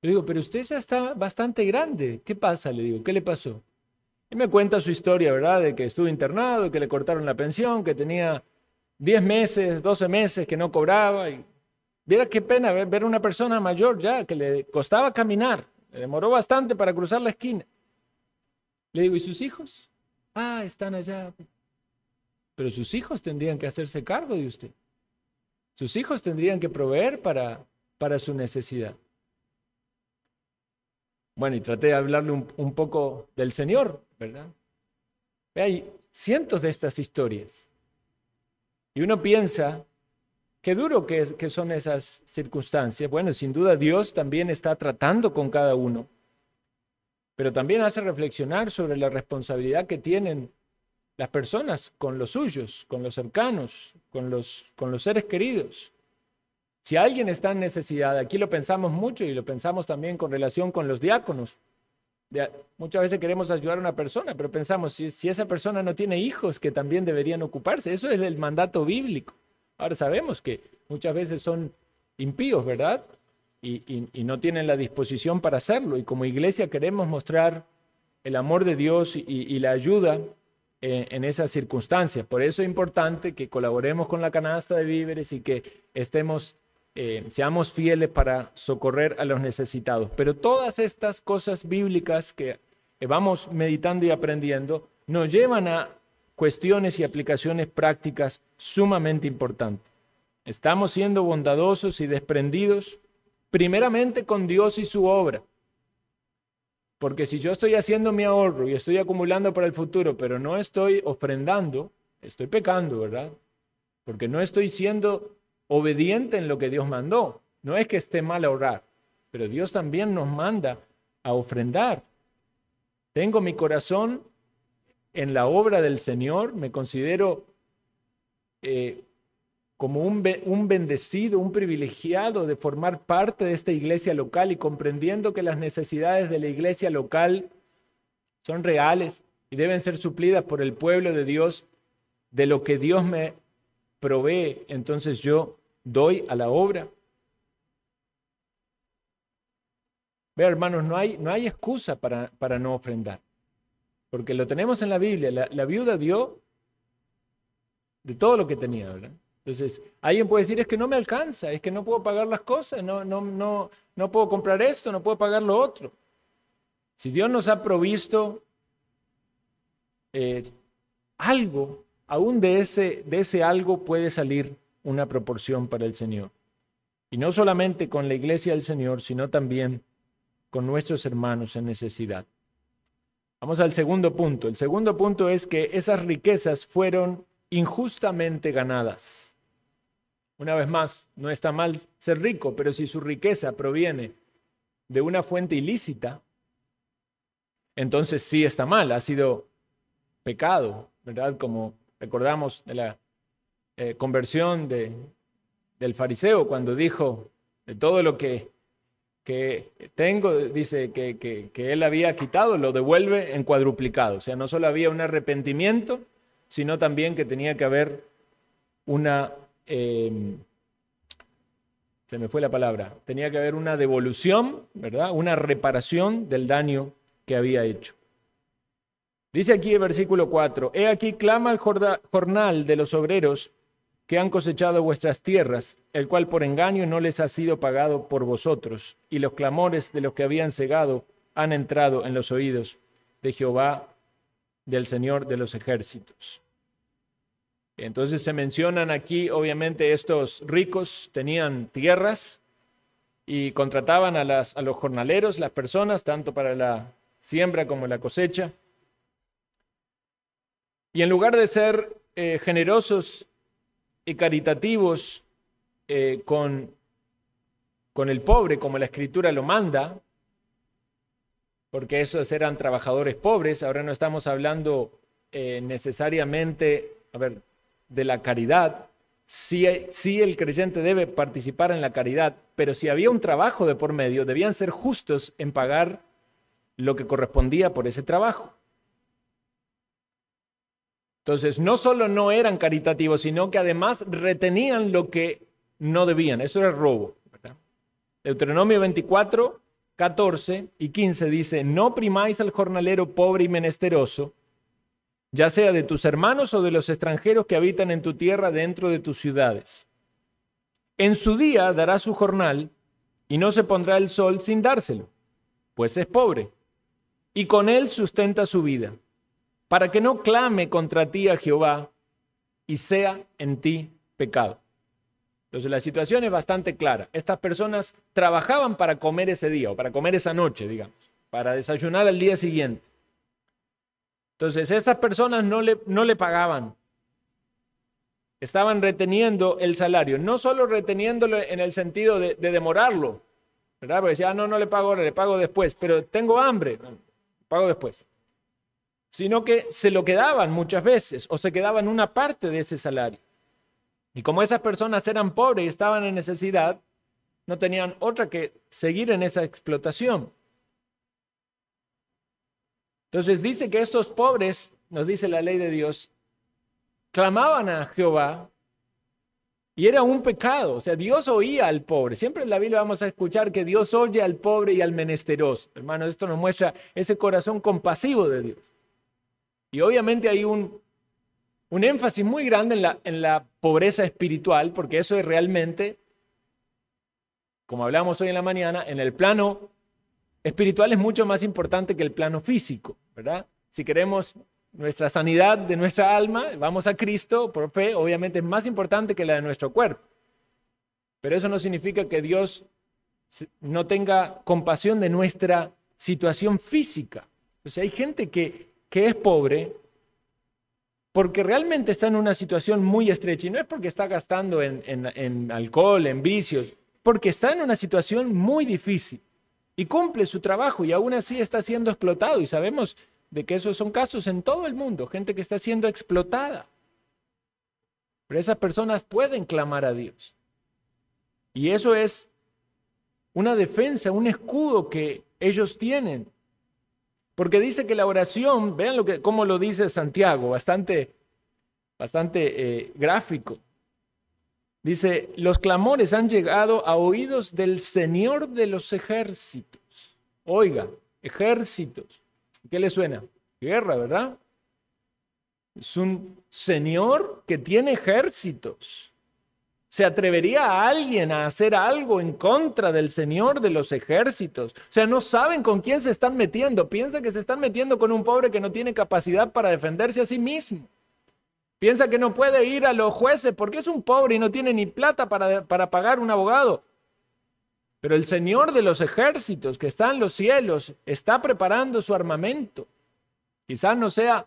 Le digo, pero usted ya está bastante grande. ¿Qué pasa? Le digo, ¿qué le pasó? Y me cuenta su historia, ¿verdad? De que estuvo internado, que le cortaron la pensión, que tenía 10 meses, 12 meses que no cobraba. Y viera qué pena ver a una persona mayor ya, que le costaba caminar. Le demoró bastante para cruzar la esquina. Le digo, ¿y sus hijos? Ah, están allá. Pero sus hijos tendrían que hacerse cargo de usted. Sus hijos tendrían que proveer para su necesidad. Bueno, y traté de hablarle un poco del Señor, ¿verdad? Hay cientos de estas historias. Y uno piensa, qué duro que son esas circunstancias. Bueno, sin duda Dios también está tratando con cada uno. Pero también hace reflexionar sobre la responsabilidad que tienen las personas con los suyos, con los cercanos, con los seres queridos. Si alguien está en necesidad, aquí lo pensamos mucho y lo pensamos también con relación con los diáconos. Muchas veces queremos ayudar a una persona, pero pensamos, si esa persona no tiene hijos que también deberían ocuparse, eso es el mandato bíblico. Ahora sabemos que muchas veces son impíos, ¿verdad? Y no tienen la disposición para hacerlo. Y como iglesia queremos mostrar el amor de Dios y la ayuda en esas circunstancias. Por eso es importante que colaboremos con la canasta de víveres y que seamos fieles para socorrer a los necesitados. Pero todas estas cosas bíblicas que vamos meditando y aprendiendo nos llevan a cuestiones y aplicaciones prácticas sumamente importantes. Estamos siendo bondadosos y desprendidos primeramente con Dios y su obra. Porque si yo estoy haciendo mi ahorro y estoy acumulando para el futuro, pero no estoy ofrendando, estoy pecando, ¿verdad? Porque no estoy siendo obediente en lo que Dios mandó. No es que esté mal ahorrar, pero Dios también nos manda a ofrendar. Tengo mi corazón en la obra del Señor, me considero como un bendecido, un privilegiado de formar parte de esta iglesia local y comprendiendo que las necesidades de la iglesia local son reales y deben ser suplidas por el pueblo de Dios, de lo que Dios me provee, entonces yo doy a la obra. Vean, hermanos, no hay excusa para no ofrendar, porque lo tenemos en la Biblia. La viuda dio de todo lo que tenía, ¿verdad? Entonces, alguien puede decir, es que no me alcanza, es que no puedo pagar las cosas, no puedo comprar esto, no puedo pagar lo otro. Si Dios nos ha provisto algo, aún de ese algo puede salir una proporción para el Señor. Y no solamente con la iglesia del Señor, sino también con nuestros hermanos en necesidad. Vamos al segundo punto. El segundo punto es que esas riquezas fueron injustamente ganadas. Una vez más, no está mal ser rico, pero si su riqueza proviene de una fuente ilícita, entonces sí está mal, ha sido pecado, ¿verdad? Como recordamos de la conversión del fariseo cuando dijo, de todo lo que tengo, dice que él había quitado, lo devuelve en cuadruplicado. O sea, no solo había un arrepentimiento, sino también que tenía que haber una, se me fue la palabra, tenía que haber una devolución, ¿verdad? Una reparación del daño que había hecho. Dice aquí el versículo 4, he aquí clama el jornal de los obreros que han cosechado vuestras tierras, el cual por engaño no les ha sido pagado por vosotros, y los clamores de los que habían cegado han entrado en los oídos de Jehová, del Señor de los ejércitos. Entonces se mencionan aquí, obviamente, estos ricos tenían tierras y contrataban a los jornaleros, las personas, tanto para la siembra como la cosecha. Y en lugar de ser generosos y caritativos con el pobre, como la Escritura lo manda, porque esos eran trabajadores pobres, ahora no estamos hablando necesariamente, de la caridad. Sí, el creyente debe participar en la caridad, pero si había un trabajo de por medio, debían ser justos en pagar lo que correspondía por ese trabajo. Entonces, no solo no eran caritativos, sino que además retenían lo que no debían. Eso era robo, ¿verdad? Deuteronomio 24, 14 y 15 dice, no primáis al jornalero pobre y menesteroso, ya sea de tus hermanos o de los extranjeros que habitan en tu tierra dentro de tus ciudades. En su día dará su jornal y no se pondrá el sol sin dárselo, pues es pobre, y con él sustenta su vida, para que no clame contra ti a Jehová y sea en ti pecado. Entonces la situación es bastante clara. Estas personas trabajaban para comer ese día o para comer esa noche, digamos, para desayunar al día siguiente. Entonces estas personas no le pagaban. Estaban reteniendo el salario, no solo reteniéndolo en el sentido de demorarlo, ¿verdad? Porque decía, no le pago ahora, le pago después, pero tengo hambre, pago después. Sino que se lo quedaban muchas veces o se quedaban una parte de ese salario. Y como esas personas eran pobres y estaban en necesidad, no tenían otra que seguir en esa explotación. Entonces dice que estos pobres, nos dice la ley de Dios, clamaban a Jehová y era un pecado. O sea, Dios oía al pobre. Siempre en la Biblia vamos a escuchar que Dios oye al pobre y al menesteroso. Hermanos, esto nos muestra ese corazón compasivo de Dios. Y obviamente hay un énfasis muy grande en la pobreza espiritual, porque eso es realmente, como hablamos hoy en la mañana, en el plano espiritual es mucho más importante que el plano físico, ¿verdad? Si queremos nuestra sanidad de nuestra alma, vamos a Cristo por fe, obviamente es más importante que la de nuestro cuerpo. Pero eso no significa que Dios no tenga compasión de nuestra situación física. O sea, hay gente que es pobre porque realmente está en una situación muy estrecha y no es porque está gastando en alcohol, en vicios, porque está en una situación muy difícil y cumple su trabajo y aún así está siendo explotado y sabemos de que esos son casos en todo el mundo, gente que está siendo explotada. Pero esas personas pueden clamar a Dios y eso es una defensa, un escudo que ellos tienen. Porque dice que la oración, vean cómo lo dice Santiago, bastante gráfico. Dice, los clamores han llegado a oídos del Señor de los ejércitos. Oiga, ejércitos. ¿Qué le suena? Guerra, ¿verdad? Es un Señor que tiene ejércitos. ¿Se atrevería alguien a hacer algo en contra del Señor de los ejércitos? O sea, no saben con quién se están metiendo. Piensan que se están metiendo con un pobre que no tiene capacidad para defenderse a sí mismo. Piensa que no puede ir a los jueces porque es un pobre y no tiene ni plata para pagar un abogado. Pero el Señor de los ejércitos que está en los cielos está preparando su armamento. Quizás no sea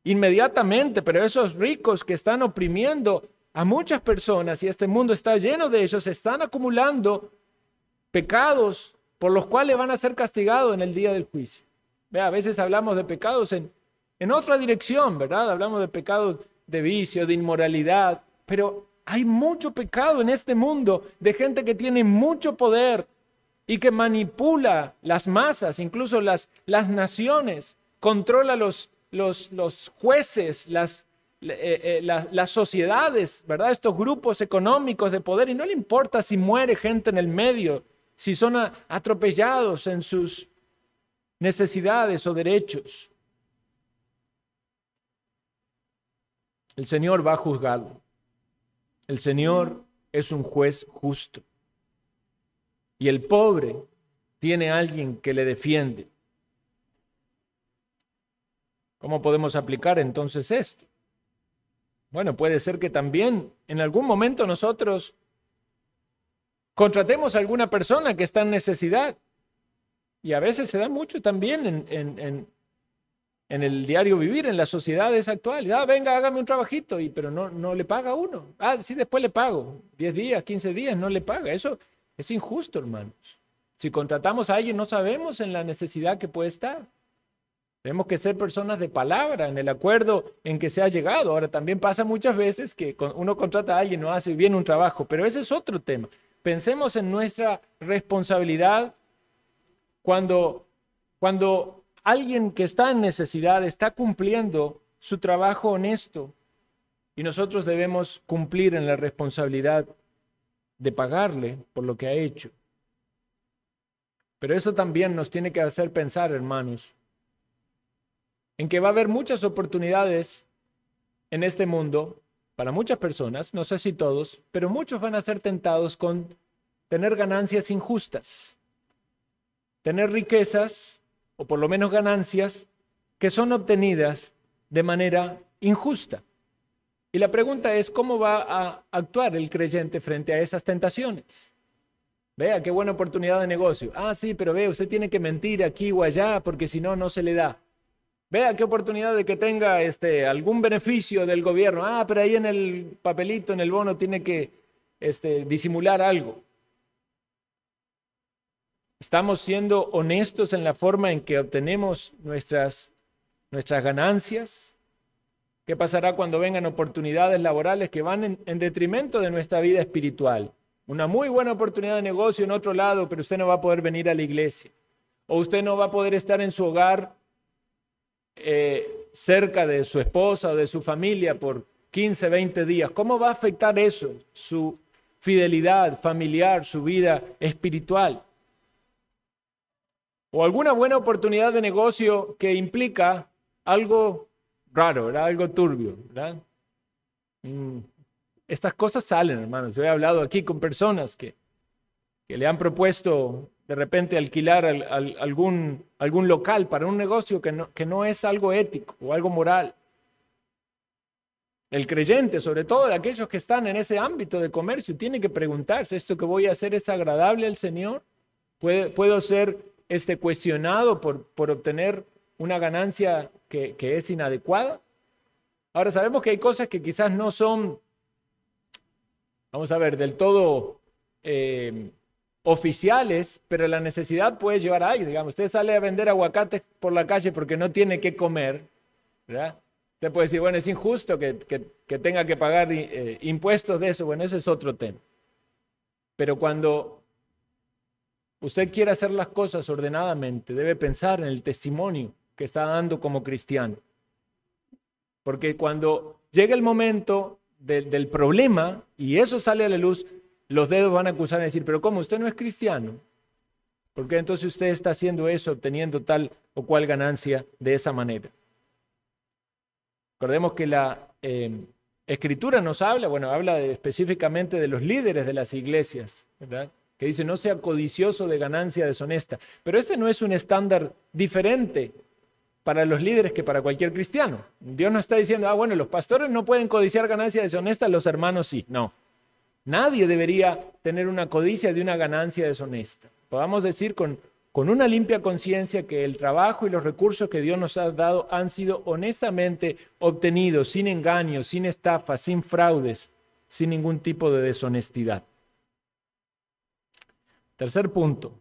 inmediatamente, pero esos ricos que están oprimiendo a muchas personas y este mundo está lleno de ellos, están acumulando pecados por los cuales van a ser castigados en el día del juicio. Vea, a veces hablamos de pecados en en otra dirección, ¿verdad? Hablamos de pecados de vicio, de inmoralidad, pero hay mucho pecado en este mundo de gente que tiene mucho poder y que manipula las masas, incluso las naciones, controla los jueces, las sociedades, ¿verdad? Estos grupos económicos de poder, y no le importa si muere gente en el medio, si son atropellados en sus necesidades o derechos. El Señor va a juzgarlo. El Señor es un juez justo. Y el pobre tiene a alguien que le defiende. ¿Cómo podemos aplicar entonces esto? Bueno, puede ser que también en algún momento nosotros contratemos a alguna persona que está en necesidad. Y a veces se da mucho también en el diario vivir, en las sociedades actuales. Venga, hágame un trabajito, pero no le paga a uno. Sí, después le pago. 10 días, 15 días, no le paga. Eso es injusto, hermanos. Si contratamos a alguien, no sabemos en la necesidad que puede estar. Tenemos que ser personas de palabra, en el acuerdo en que se ha llegado. Ahora, también pasa muchas veces que uno contrata a alguien, no hace bien un trabajo, pero ese es otro tema. Pensemos en nuestra responsabilidad cuando alguien que está en necesidad está cumpliendo su trabajo honesto, y nosotros debemos cumplir en la responsabilidad de pagarle por lo que ha hecho. Pero eso también nos tiene que hacer pensar, hermanos, en que va a haber muchas oportunidades en este mundo para muchas personas, no sé si todos, pero muchos van a ser tentados con tener ganancias injustas, tener riquezas, o por lo menos ganancias, que son obtenidas de manera injusta. Y la pregunta es, ¿cómo va a actuar el creyente frente a esas tentaciones? Vea, qué buena oportunidad de negocio. Sí, pero vea, usted tiene que mentir aquí o allá porque si no, no se le da. Vea, qué oportunidad de que tenga algún beneficio del gobierno. Pero ahí en el papelito, en el bono, tiene que disimular algo. ¿Estamos siendo honestos en la forma en que obtenemos nuestras ganancias? ¿Qué pasará cuando vengan oportunidades laborales que van en detrimento de nuestra vida espiritual? Una muy buena oportunidad de negocio en otro lado, pero usted no va a poder venir a la iglesia. O usted no va a poder estar en su hogar cerca de su esposa o de su familia por 15, 20 días. ¿Cómo va a afectar eso su fidelidad familiar, su vida espiritual? O alguna buena oportunidad de negocio que implica algo raro, ¿verdad? Algo turbio, ¿verdad? Estas cosas salen, hermanos. Yo he hablado aquí con personas que le han propuesto de repente alquilar algún local para un negocio que no es algo ético o algo moral. El creyente, sobre todo de aquellos que están en ese ámbito de comercio, tiene que preguntarse, ¿esto que voy a hacer es agradable al Señor? ¿Puedo ser cuestionado por obtener una ganancia que es inadecuada? Ahora, sabemos que hay cosas que quizás no son, vamos a ver, del todo oficiales, pero la necesidad puede llevar a alguien. Digamos, usted sale a vender aguacates por la calle porque no tiene que comer, ¿verdad? Usted puede decir, bueno, es injusto que tenga que pagar impuestos de eso. Bueno, ese es otro tema. Pero cuando usted quiere hacer las cosas ordenadamente, debe pensar en el testimonio que está dando como cristiano. Porque cuando llega el momento del problema y eso sale a la luz, los dedos van a acusar y decir, pero ¿cómo? ¿Usted no es cristiano? ¿Por qué entonces usted está haciendo eso, obteniendo tal o cual ganancia de esa manera? Recordemos que la Escritura nos habla específicamente de los líderes de las iglesias, ¿verdad? Que dice, no sea codicioso de ganancia deshonesta. Pero este no es un estándar diferente para los líderes que para cualquier cristiano. Dios no está diciendo, los pastores no pueden codiciar ganancia deshonesta, los hermanos sí. No. Nadie debería tener una codicia de una ganancia deshonesta. Podamos decir con una limpia conciencia que el trabajo y los recursos que Dios nos ha dado han sido honestamente obtenidos, sin engaños, sin estafas, sin fraudes, sin ningún tipo de deshonestidad. Tercer punto.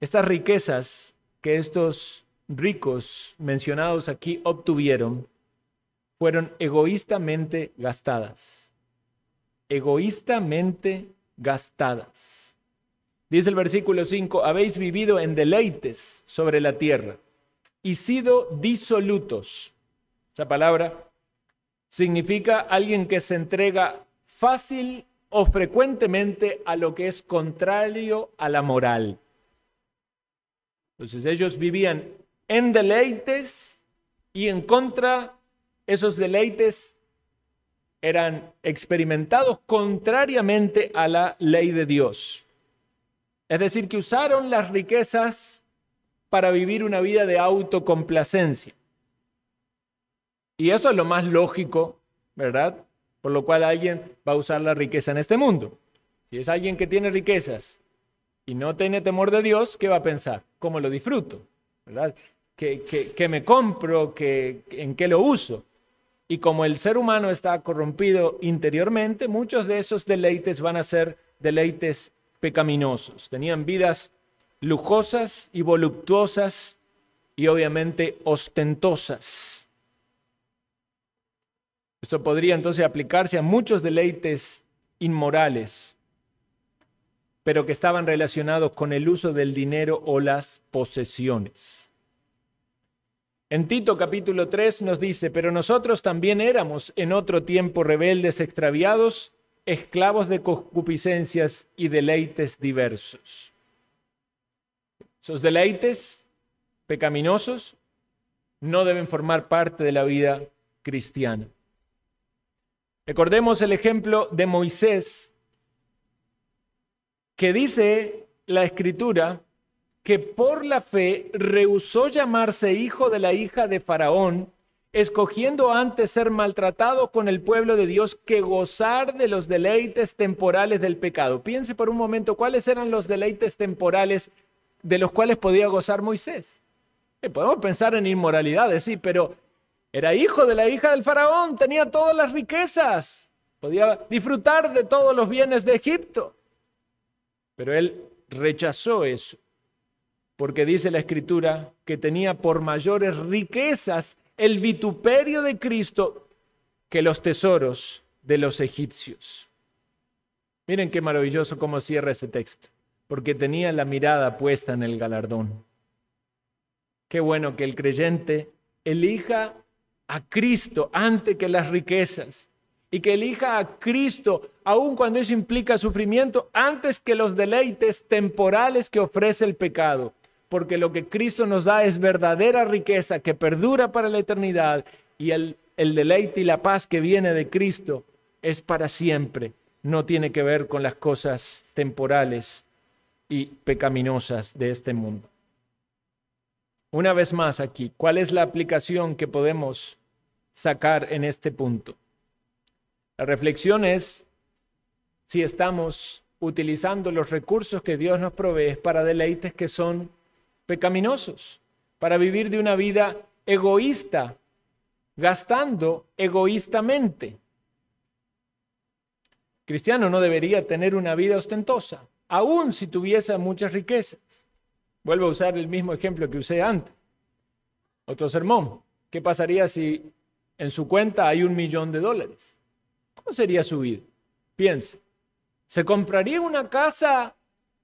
Estas riquezas que estos ricos mencionados aquí obtuvieron fueron egoístamente gastadas. Egoístamente gastadas. Dice el versículo 5, habéis vivido en deleites sobre la tierra y sido disolutos. Esa palabra significa alguien que se entrega fácil o frecuentemente a lo que es contrario a la moral. Entonces ellos vivían en deleites y en contra, esos deleites eran experimentados contrariamente a la ley de Dios. Es decir, que usaron las riquezas para vivir una vida de autocomplacencia. Y eso es lo más lógico, ¿verdad? Por lo cual alguien va a usar la riqueza en este mundo. Si es alguien que tiene riquezas y no tiene temor de Dios, ¿qué va a pensar? ¿Cómo lo disfruto? ¿Verdad? ¿Qué me compro? ¿En qué lo uso? Y como el ser humano está corrompido interiormente, muchos de esos deleites van a ser deleites pecaminosos. Tenían vidas lujosas y voluptuosas y obviamente ostentosas. Esto podría entonces aplicarse a muchos deleites inmorales, pero que estaban relacionados con el uso del dinero o las posesiones. En Tito capítulo 3 nos dice, pero nosotros también éramos en otro tiempo rebeldes, extraviados, esclavos de concupiscencias y deleites diversos. Esos deleites pecaminosos no deben formar parte de la vida cristiana. Recordemos el ejemplo de Moisés, que dice la Escritura que por la fe rehusó llamarse hijo de la hija de Faraón, escogiendo antes ser maltratado con el pueblo de Dios que gozar de los deleites temporales del pecado. Piense por un momento cuáles eran los deleites temporales de los cuales podía gozar Moisés. Podemos pensar en inmoralidades, sí, pero era hijo de la hija del Faraón, tenía todas las riquezas, podía disfrutar de todos los bienes de Egipto. Pero él rechazó eso, porque dice la Escritura que tenía por mayores riquezas el vituperio de Cristo que los tesoros de los egipcios. Miren qué maravilloso cómo cierra ese texto, porque tenía la mirada puesta en el galardón. Qué bueno que el creyente elija a Cristo antes que las riquezas y que elija a Cristo aun cuando eso implica sufrimiento antes que los deleites temporales que ofrece el pecado. Porque lo que Cristo nos da es verdadera riqueza que perdura para la eternidad y el deleite y la paz que viene de Cristo es para siempre. No tiene que ver con las cosas temporales y pecaminosas de este mundo. Una vez más aquí, ¿cuál es la aplicación que podemos sacar en este punto? La reflexión es si estamos utilizando los recursos que Dios nos provee para deleites que son pecaminosos, para vivir de una vida egoísta, gastando egoístamente. Cristiano no debería tener una vida ostentosa, aun si tuviese muchas riquezas. Vuelvo a usar el mismo ejemplo que usé antes. Otro sermón. ¿Qué pasaría si en su cuenta hay $1.000.000? ¿Cómo sería su vida? Piense. ¿Se compraría una casa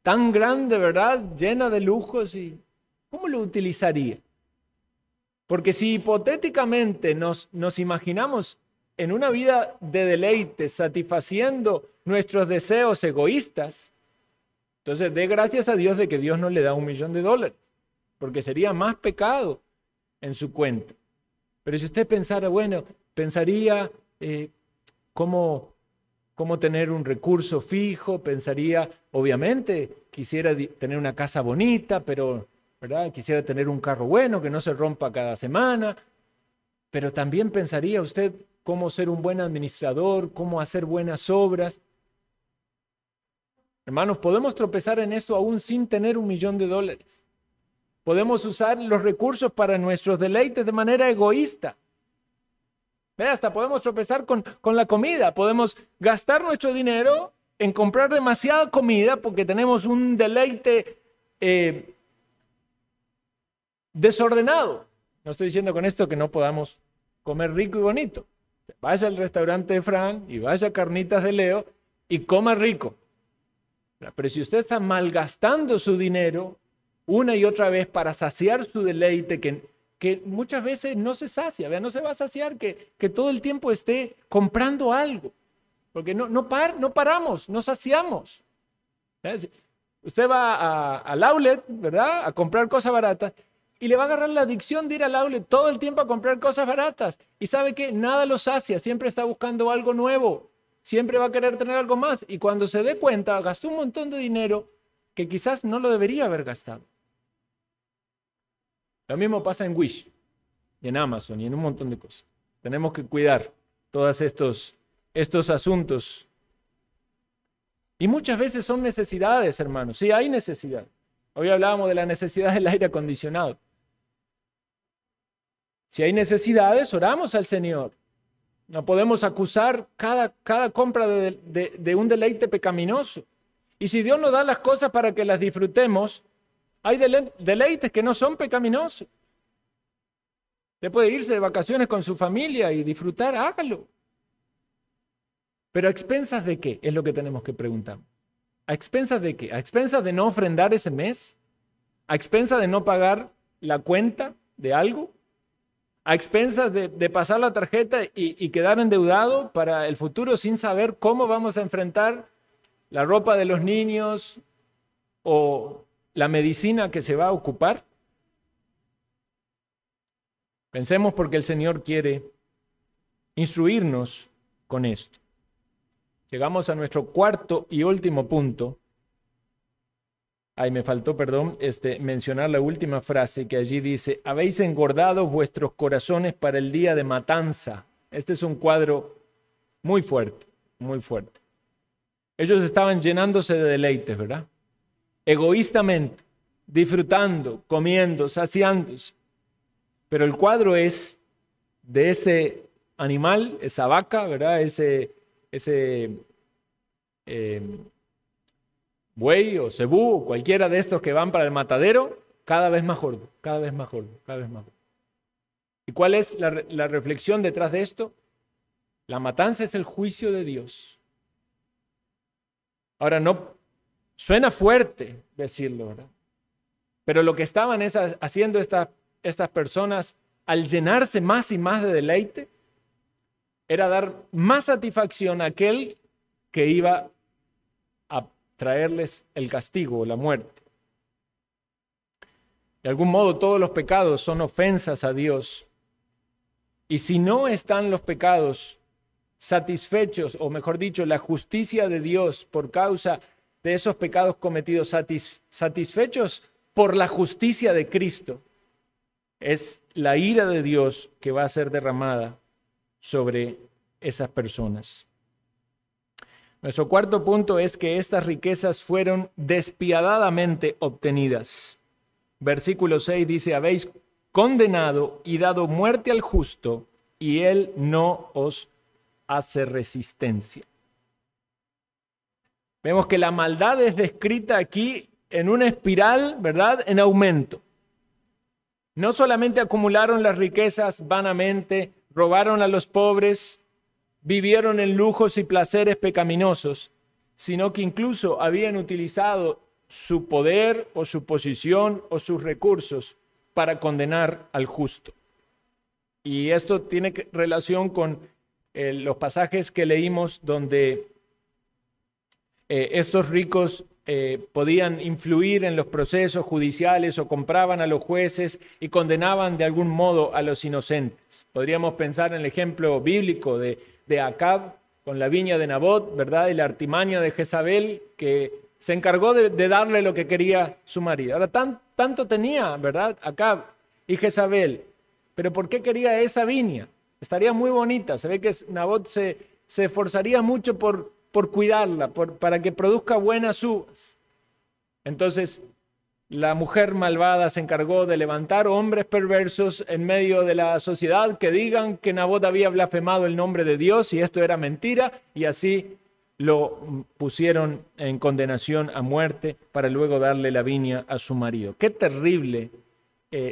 tan grande, verdad? Llena de lujos y ¿cómo lo utilizaría? Porque si hipotéticamente nos imaginamos en una vida de deleite, satisfaciendo nuestros deseos egoístas, entonces dé gracias a Dios de que Dios no le da $1.000.000, porque sería más pecado en su cuenta. Pero si usted pensara, bueno, pensaría cómo tener un recurso fijo, pensaría, obviamente, quisiera tener una casa bonita, pero ¿verdad? Quisiera tener un carro bueno que no se rompa cada semana, pero también pensaría usted cómo ser un buen administrador, cómo hacer buenas obras. Hermanos, podemos tropezar en esto aún sin tener $1.000.000. Podemos usar los recursos para nuestros deleites de manera egoísta. Ve, hasta podemos tropezar con la comida. Podemos gastar nuestro dinero en comprar demasiada comida porque tenemos un deleite desordenado. No estoy diciendo con esto que no podamos comer rico y bonito. Vaya al restaurante de Fran y vaya a Carnitas de Leo y coma rico. Pero si usted está malgastando su dinero una y otra vez para saciar su deleite, que muchas veces no se sacia, ¿verdad? No se va a saciar que todo el tiempo esté comprando algo, porque no paramos, no saciamos. ¿Verdad? Usted va al outlet, ¿verdad? A comprar cosas baratas y le va a agarrar la adicción de ir al outlet todo el tiempo a comprar cosas baratas. Y sabe que nada lo sacia, siempre está buscando algo nuevo, siempre va a querer tener algo más. Y cuando se dé cuenta, gastó un montón de dinero que quizás no lo debería haber gastado. Lo mismo pasa en Wish, y en Amazon, y en un montón de cosas. Tenemos que cuidar todos estos asuntos. Y muchas veces son necesidades, hermanos. Sí, hay necesidad. Hoy hablábamos de la necesidad del aire acondicionado. Si hay necesidades, oramos al Señor. No podemos acusar cada compra de un deleite pecaminoso. Y si Dios nos da las cosas para que las disfrutemos, hay deleites que no son pecaminosos. Usted puede irse de vacaciones con su familia y disfrutar, hágalo. Pero ¿a expensas de qué? Es lo que tenemos que preguntar. ¿A expensas de qué? ¿A expensas de no ofrendar ese mes? ¿A expensas de no pagar la cuenta de algo? ¿A expensas de pasar la tarjeta y quedar endeudado para el futuro sin saber cómo vamos a enfrentar la ropa de los niños o la medicina que se va a ocupar? Pensemos porque el Señor quiere instruirnos con esto. Llegamos a nuestro cuarto y último punto. Me faltó, mencionar la última frase que allí dice: habéis engordado vuestros corazones para el día de matanza. Este es un cuadro muy fuerte, muy fuerte. Ellos estaban llenándose de deleites, ¿verdad? Egoístamente, disfrutando, comiendo, saciándose. Pero el cuadro es de ese animal, esa vaca, ¿verdad? Ese buey o cebú o cualquiera de estos que van para el matadero, cada vez más gordo, cada vez más gordo, cada vez más gordo. ¿Y cuál es la reflexión detrás de esto? La matanza es el juicio de Dios. Ahora, no suena fuerte decirlo, ¿verdad? Pero lo que estaban haciendo estas personas al llenarse más y más de deleite era dar más satisfacción a aquel que iba a traerles el castigo o la muerte. De algún modo, todos los pecados son ofensas a Dios. Y si no están los pecados satisfechos, o mejor dicho, la justicia de Dios por causa de esos pecados cometidos satisfechos por la justicia de Cristo, es la ira de Dios que va a ser derramada sobre esas personas. Nuestro cuarto punto es que estas riquezas fueron despiadadamente obtenidas. Versículo 6 dice: habéis condenado y dado muerte al justo, y él no os hace resistencia. Vemos que la maldad es descrita aquí en una espiral, ¿verdad?, en aumento. No solamente acumularon las riquezas vanamente, robaron a los pobres, vivieron en lujos y placeres pecaminosos, sino que incluso habían utilizado su poder o su posición o sus recursos para condenar al justo. Y esto tiene relación con los pasajes que leímos donde estos ricos podían influir en los procesos judiciales o compraban a los jueces y condenaban de algún modo a los inocentes. Podríamos pensar en el ejemplo bíblico de Acab con la viña de Nabot, ¿verdad? Y la artimaña de Jezabel, que se encargó de darle lo que quería su marido. Ahora, tanto tenía, ¿verdad?, Acab y Jezabel, pero ¿por qué quería esa viña? Estaría muy bonita. Se ve que Nabot se esforzaría mucho por cuidarla, para que produzca buenas uvas. Entonces, la mujer malvada se encargó de levantar hombres perversos en medio de la sociedad que digan que Nabot había blasfemado el nombre de Dios y esto era mentira, y así lo pusieron en condenación a muerte para luego darle la viña a su marido. Qué terrible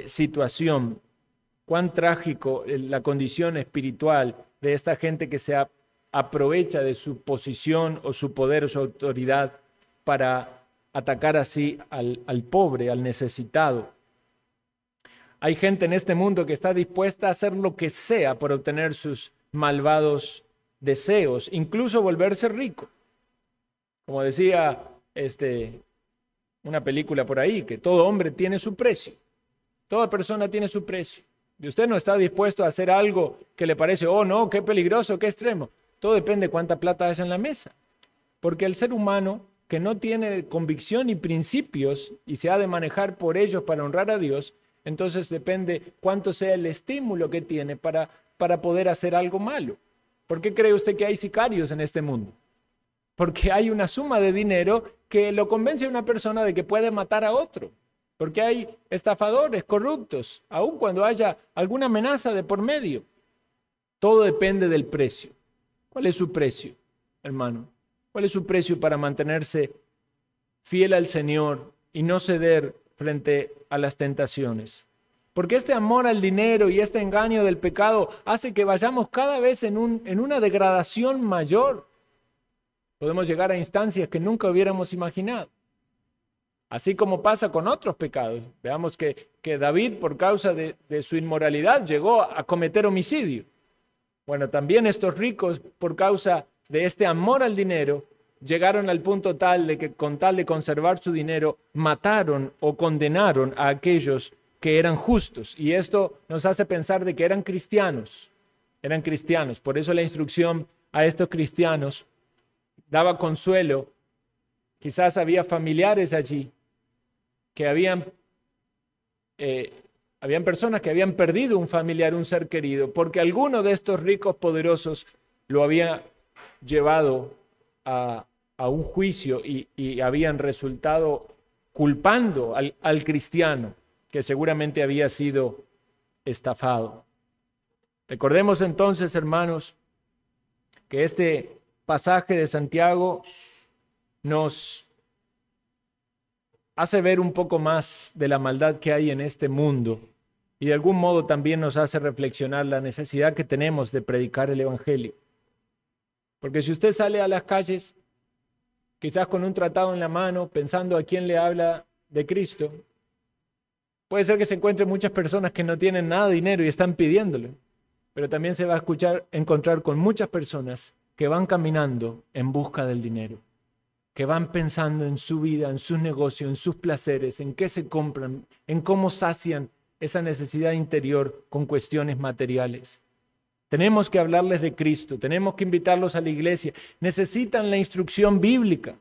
situación, cuán trágico la condición espiritual de esta gente que se aprovecha de su posición o su poder o su autoridad para atacar así al pobre, al necesitado. Hay gente en este mundo que está dispuesta a hacer lo que sea por obtener sus malvados deseos, incluso volverse rico. Como decía una película por ahí, que todo hombre tiene su precio, toda persona tiene su precio. Y usted no está dispuesto a hacer algo que le parece, oh no, qué peligroso, qué extremo. Todo depende de cuánta plata haya en la mesa. Porque el ser humano que no tiene convicción y principios y se ha de manejar por ellos para honrar a Dios, entonces depende cuánto sea el estímulo que tiene para poder hacer algo malo. ¿Por qué cree usted que hay sicarios en este mundo? Porque hay una suma de dinero que lo convence a una persona de que puede matar a otro. Porque hay estafadores corruptos, aun cuando haya alguna amenaza de por medio. Todo depende del precio. ¿Cuál es su precio, hermano? ¿Cuál es su precio para mantenerse fiel al Señor y no ceder frente a las tentaciones? Porque este amor al dinero y este engaño del pecado hace que vayamos cada vez en una degradación mayor. Podemos llegar a instancias que nunca hubiéramos imaginado. Así como pasa con otros pecados. Veamos que David, por causa de su inmoralidad, llegó a cometer homicidio. Bueno, también estos ricos, por causa de este amor al dinero, llegaron al punto tal de que con tal de conservar su dinero, mataron o condenaron a aquellos que eran justos. Y esto nos hace pensar de que eran cristianos. Eran cristianos. Por eso la instrucción a estos cristianos daba consuelo. Quizás había familiares allí que habían personas que habían perdido un familiar, un ser querido, porque alguno de estos ricos poderosos lo había llevado a un juicio y habían resultado culpando al cristiano que seguramente había sido estafado. Recordemos entonces, hermanos, que este pasaje de Santiago nos hace ver un poco más de la maldad que hay en este mundo y de algún modo también nos hace reflexionar la necesidad que tenemos de predicar el Evangelio. Porque si usted sale a las calles, quizás con un tratado en la mano, pensando a quién le habla de Cristo, puede ser que se encuentren muchas personas que no tienen nada de dinero y están pidiéndolo, pero también se va a encontrar con muchas personas que van caminando en busca del dinero, que van pensando en su vida, en sus negocios, en sus placeres, en qué se compran, en cómo sacian esa necesidad interior con cuestiones materiales. Tenemos que hablarles de Cristo, tenemos que invitarlos a la iglesia. Necesitan la instrucción bíblica.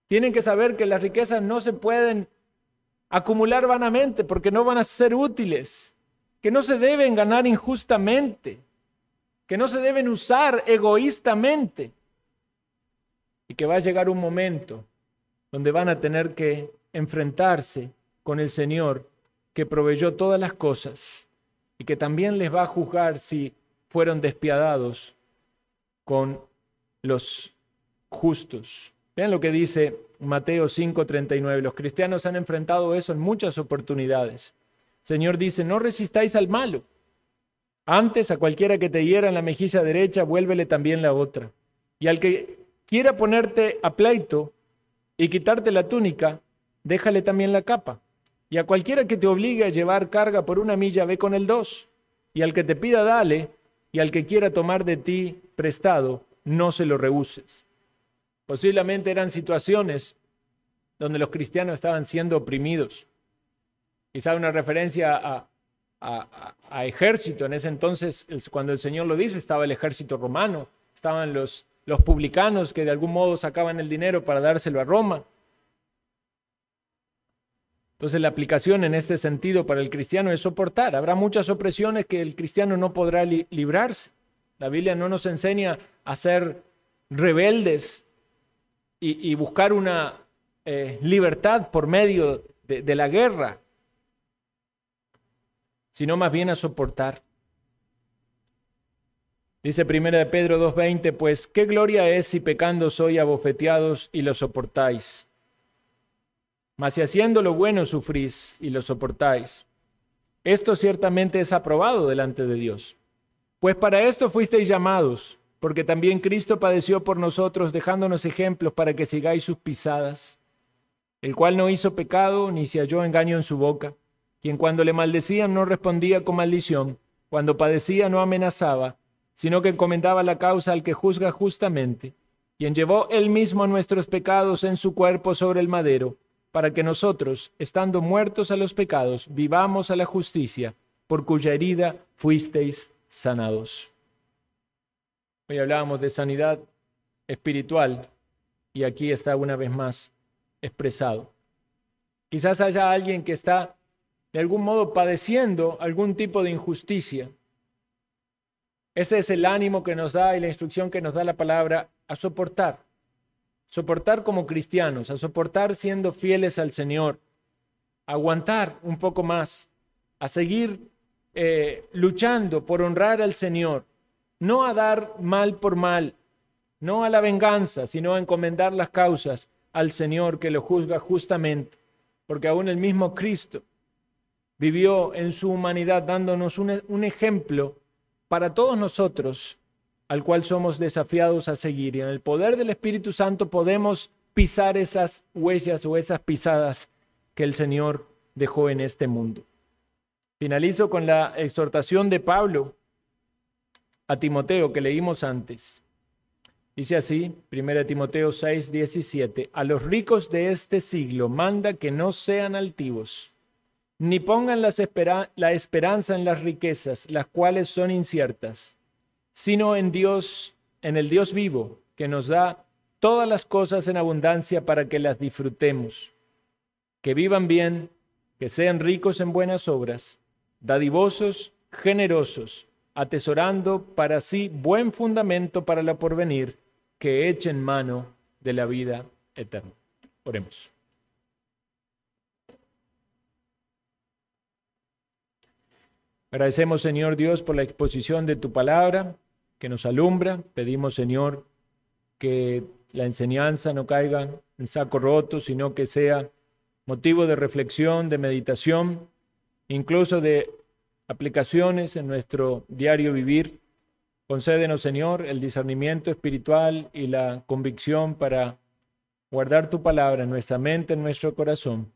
Tienen que saber que las riquezas no se pueden acumular vanamente porque no van a ser útiles, que no se deben ganar injustamente, que no se deben usar egoístamente y que va a llegar un momento donde van a tener que enfrentarse con el Señor que proveyó todas las cosas y que también les va a juzgar si fueron despiadados con los justos. Vean lo que dice Mateo 5:39. Los cristianos han enfrentado eso en muchas oportunidades. El Señor dice, no resistáis al malo. Antes, a cualquiera que te hiera en la mejilla derecha, vuélvele también la otra. Y al que quiera ponerte a pleito y quitarte la túnica, déjale también la capa. Y a cualquiera que te obligue a llevar carga por 1 milla, ve con el 2. Y al que te pida, dale. Y al que quiera tomar de ti prestado, no se lo rehuses. Posiblemente eran situaciones donde los cristianos estaban siendo oprimidos. Quizá una referencia a ejército. En ese entonces, cuando el Señor lo dice, estaba el ejército romano, estaban los publicanos que de algún modo sacaban el dinero para dárselo a Roma. Entonces la aplicación en este sentido para el cristiano es soportar. Habrá muchas opresiones que el cristiano no podrá librarse. La Biblia no nos enseña a ser rebeldes y buscar una libertad por medio de la guerra, sino más bien a soportar. Dice 1 Pedro 2:20, pues qué gloria es si pecando sois abofeteados y lo soportáis. Mas si haciendo lo bueno sufrís y lo soportáis, Esto ciertamente es aprobado delante de Dios. Pues para esto fuisteis llamados, porque también Cristo padeció por nosotros, dejándonos ejemplos para que sigáis sus pisadas, el cual no hizo pecado, ni se halló engaño en su boca, quien cuando le maldecían no respondía con maldición, cuando padecía no amenazaba, sino que encomendaba la causa al que juzga justamente, quien llevó él mismo nuestros pecados en su cuerpo sobre el madero, para que nosotros, estando muertos a los pecados, vivamos a la justicia, por cuya herida fuisteis sanados. Hoy hablábamos de sanidad espiritual y aquí está una vez más expresado. Quizás haya alguien que está de algún modo padeciendo algún tipo de injusticia. Ese es el ánimo que nos da y la instrucción que nos da la palabra a soportar. Soportar como cristianos, a soportar siendo fieles al Señor, a aguantar un poco más, a seguir luchando por honrar al Señor, no a dar mal por mal, no a la venganza, sino a encomendar las causas al Señor que lo juzga justamente, porque aún el mismo Cristo vivió en su humanidad dándonos un ejemplo para todos nosotros, al cual somos desafiados a seguir. Y en el poder del Espíritu Santo podemos pisar esas huellas o esas pisadas que el Señor dejó en este mundo. Finalizo con la exhortación de Pablo a Timoteo que leímos antes. Dice así, 1 Timoteo 6, 17, a los ricos de este siglo manda que no sean altivos, ni pongan la esperanza en las riquezas, las cuales son inciertas, sino en Dios, en el Dios vivo, que nos da todas las cosas en abundancia para que las disfrutemos, que vivan bien, que sean ricos en buenas obras, dadivosos, generosos, atesorando para sí buen fundamento para la porvenir, que echen mano de la vida eterna. Oremos. Agradecemos, Señor Dios, por la exposición de tu palabra que nos alumbra. Pedimos, Señor, que la enseñanza no caiga en saco roto, sino que sea motivo de reflexión, de meditación, incluso de aplicaciones en nuestro diario vivir. Concédenos, Señor, el discernimiento espiritual y la convicción para guardar tu palabra en nuestra mente, en nuestro corazón,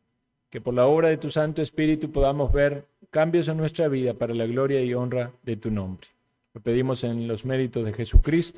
que por la obra de tu Santo Espíritu podamos ver cambios en nuestra vida para la gloria y honra de tu nombre. Lo pedimos en los méritos de Jesucristo.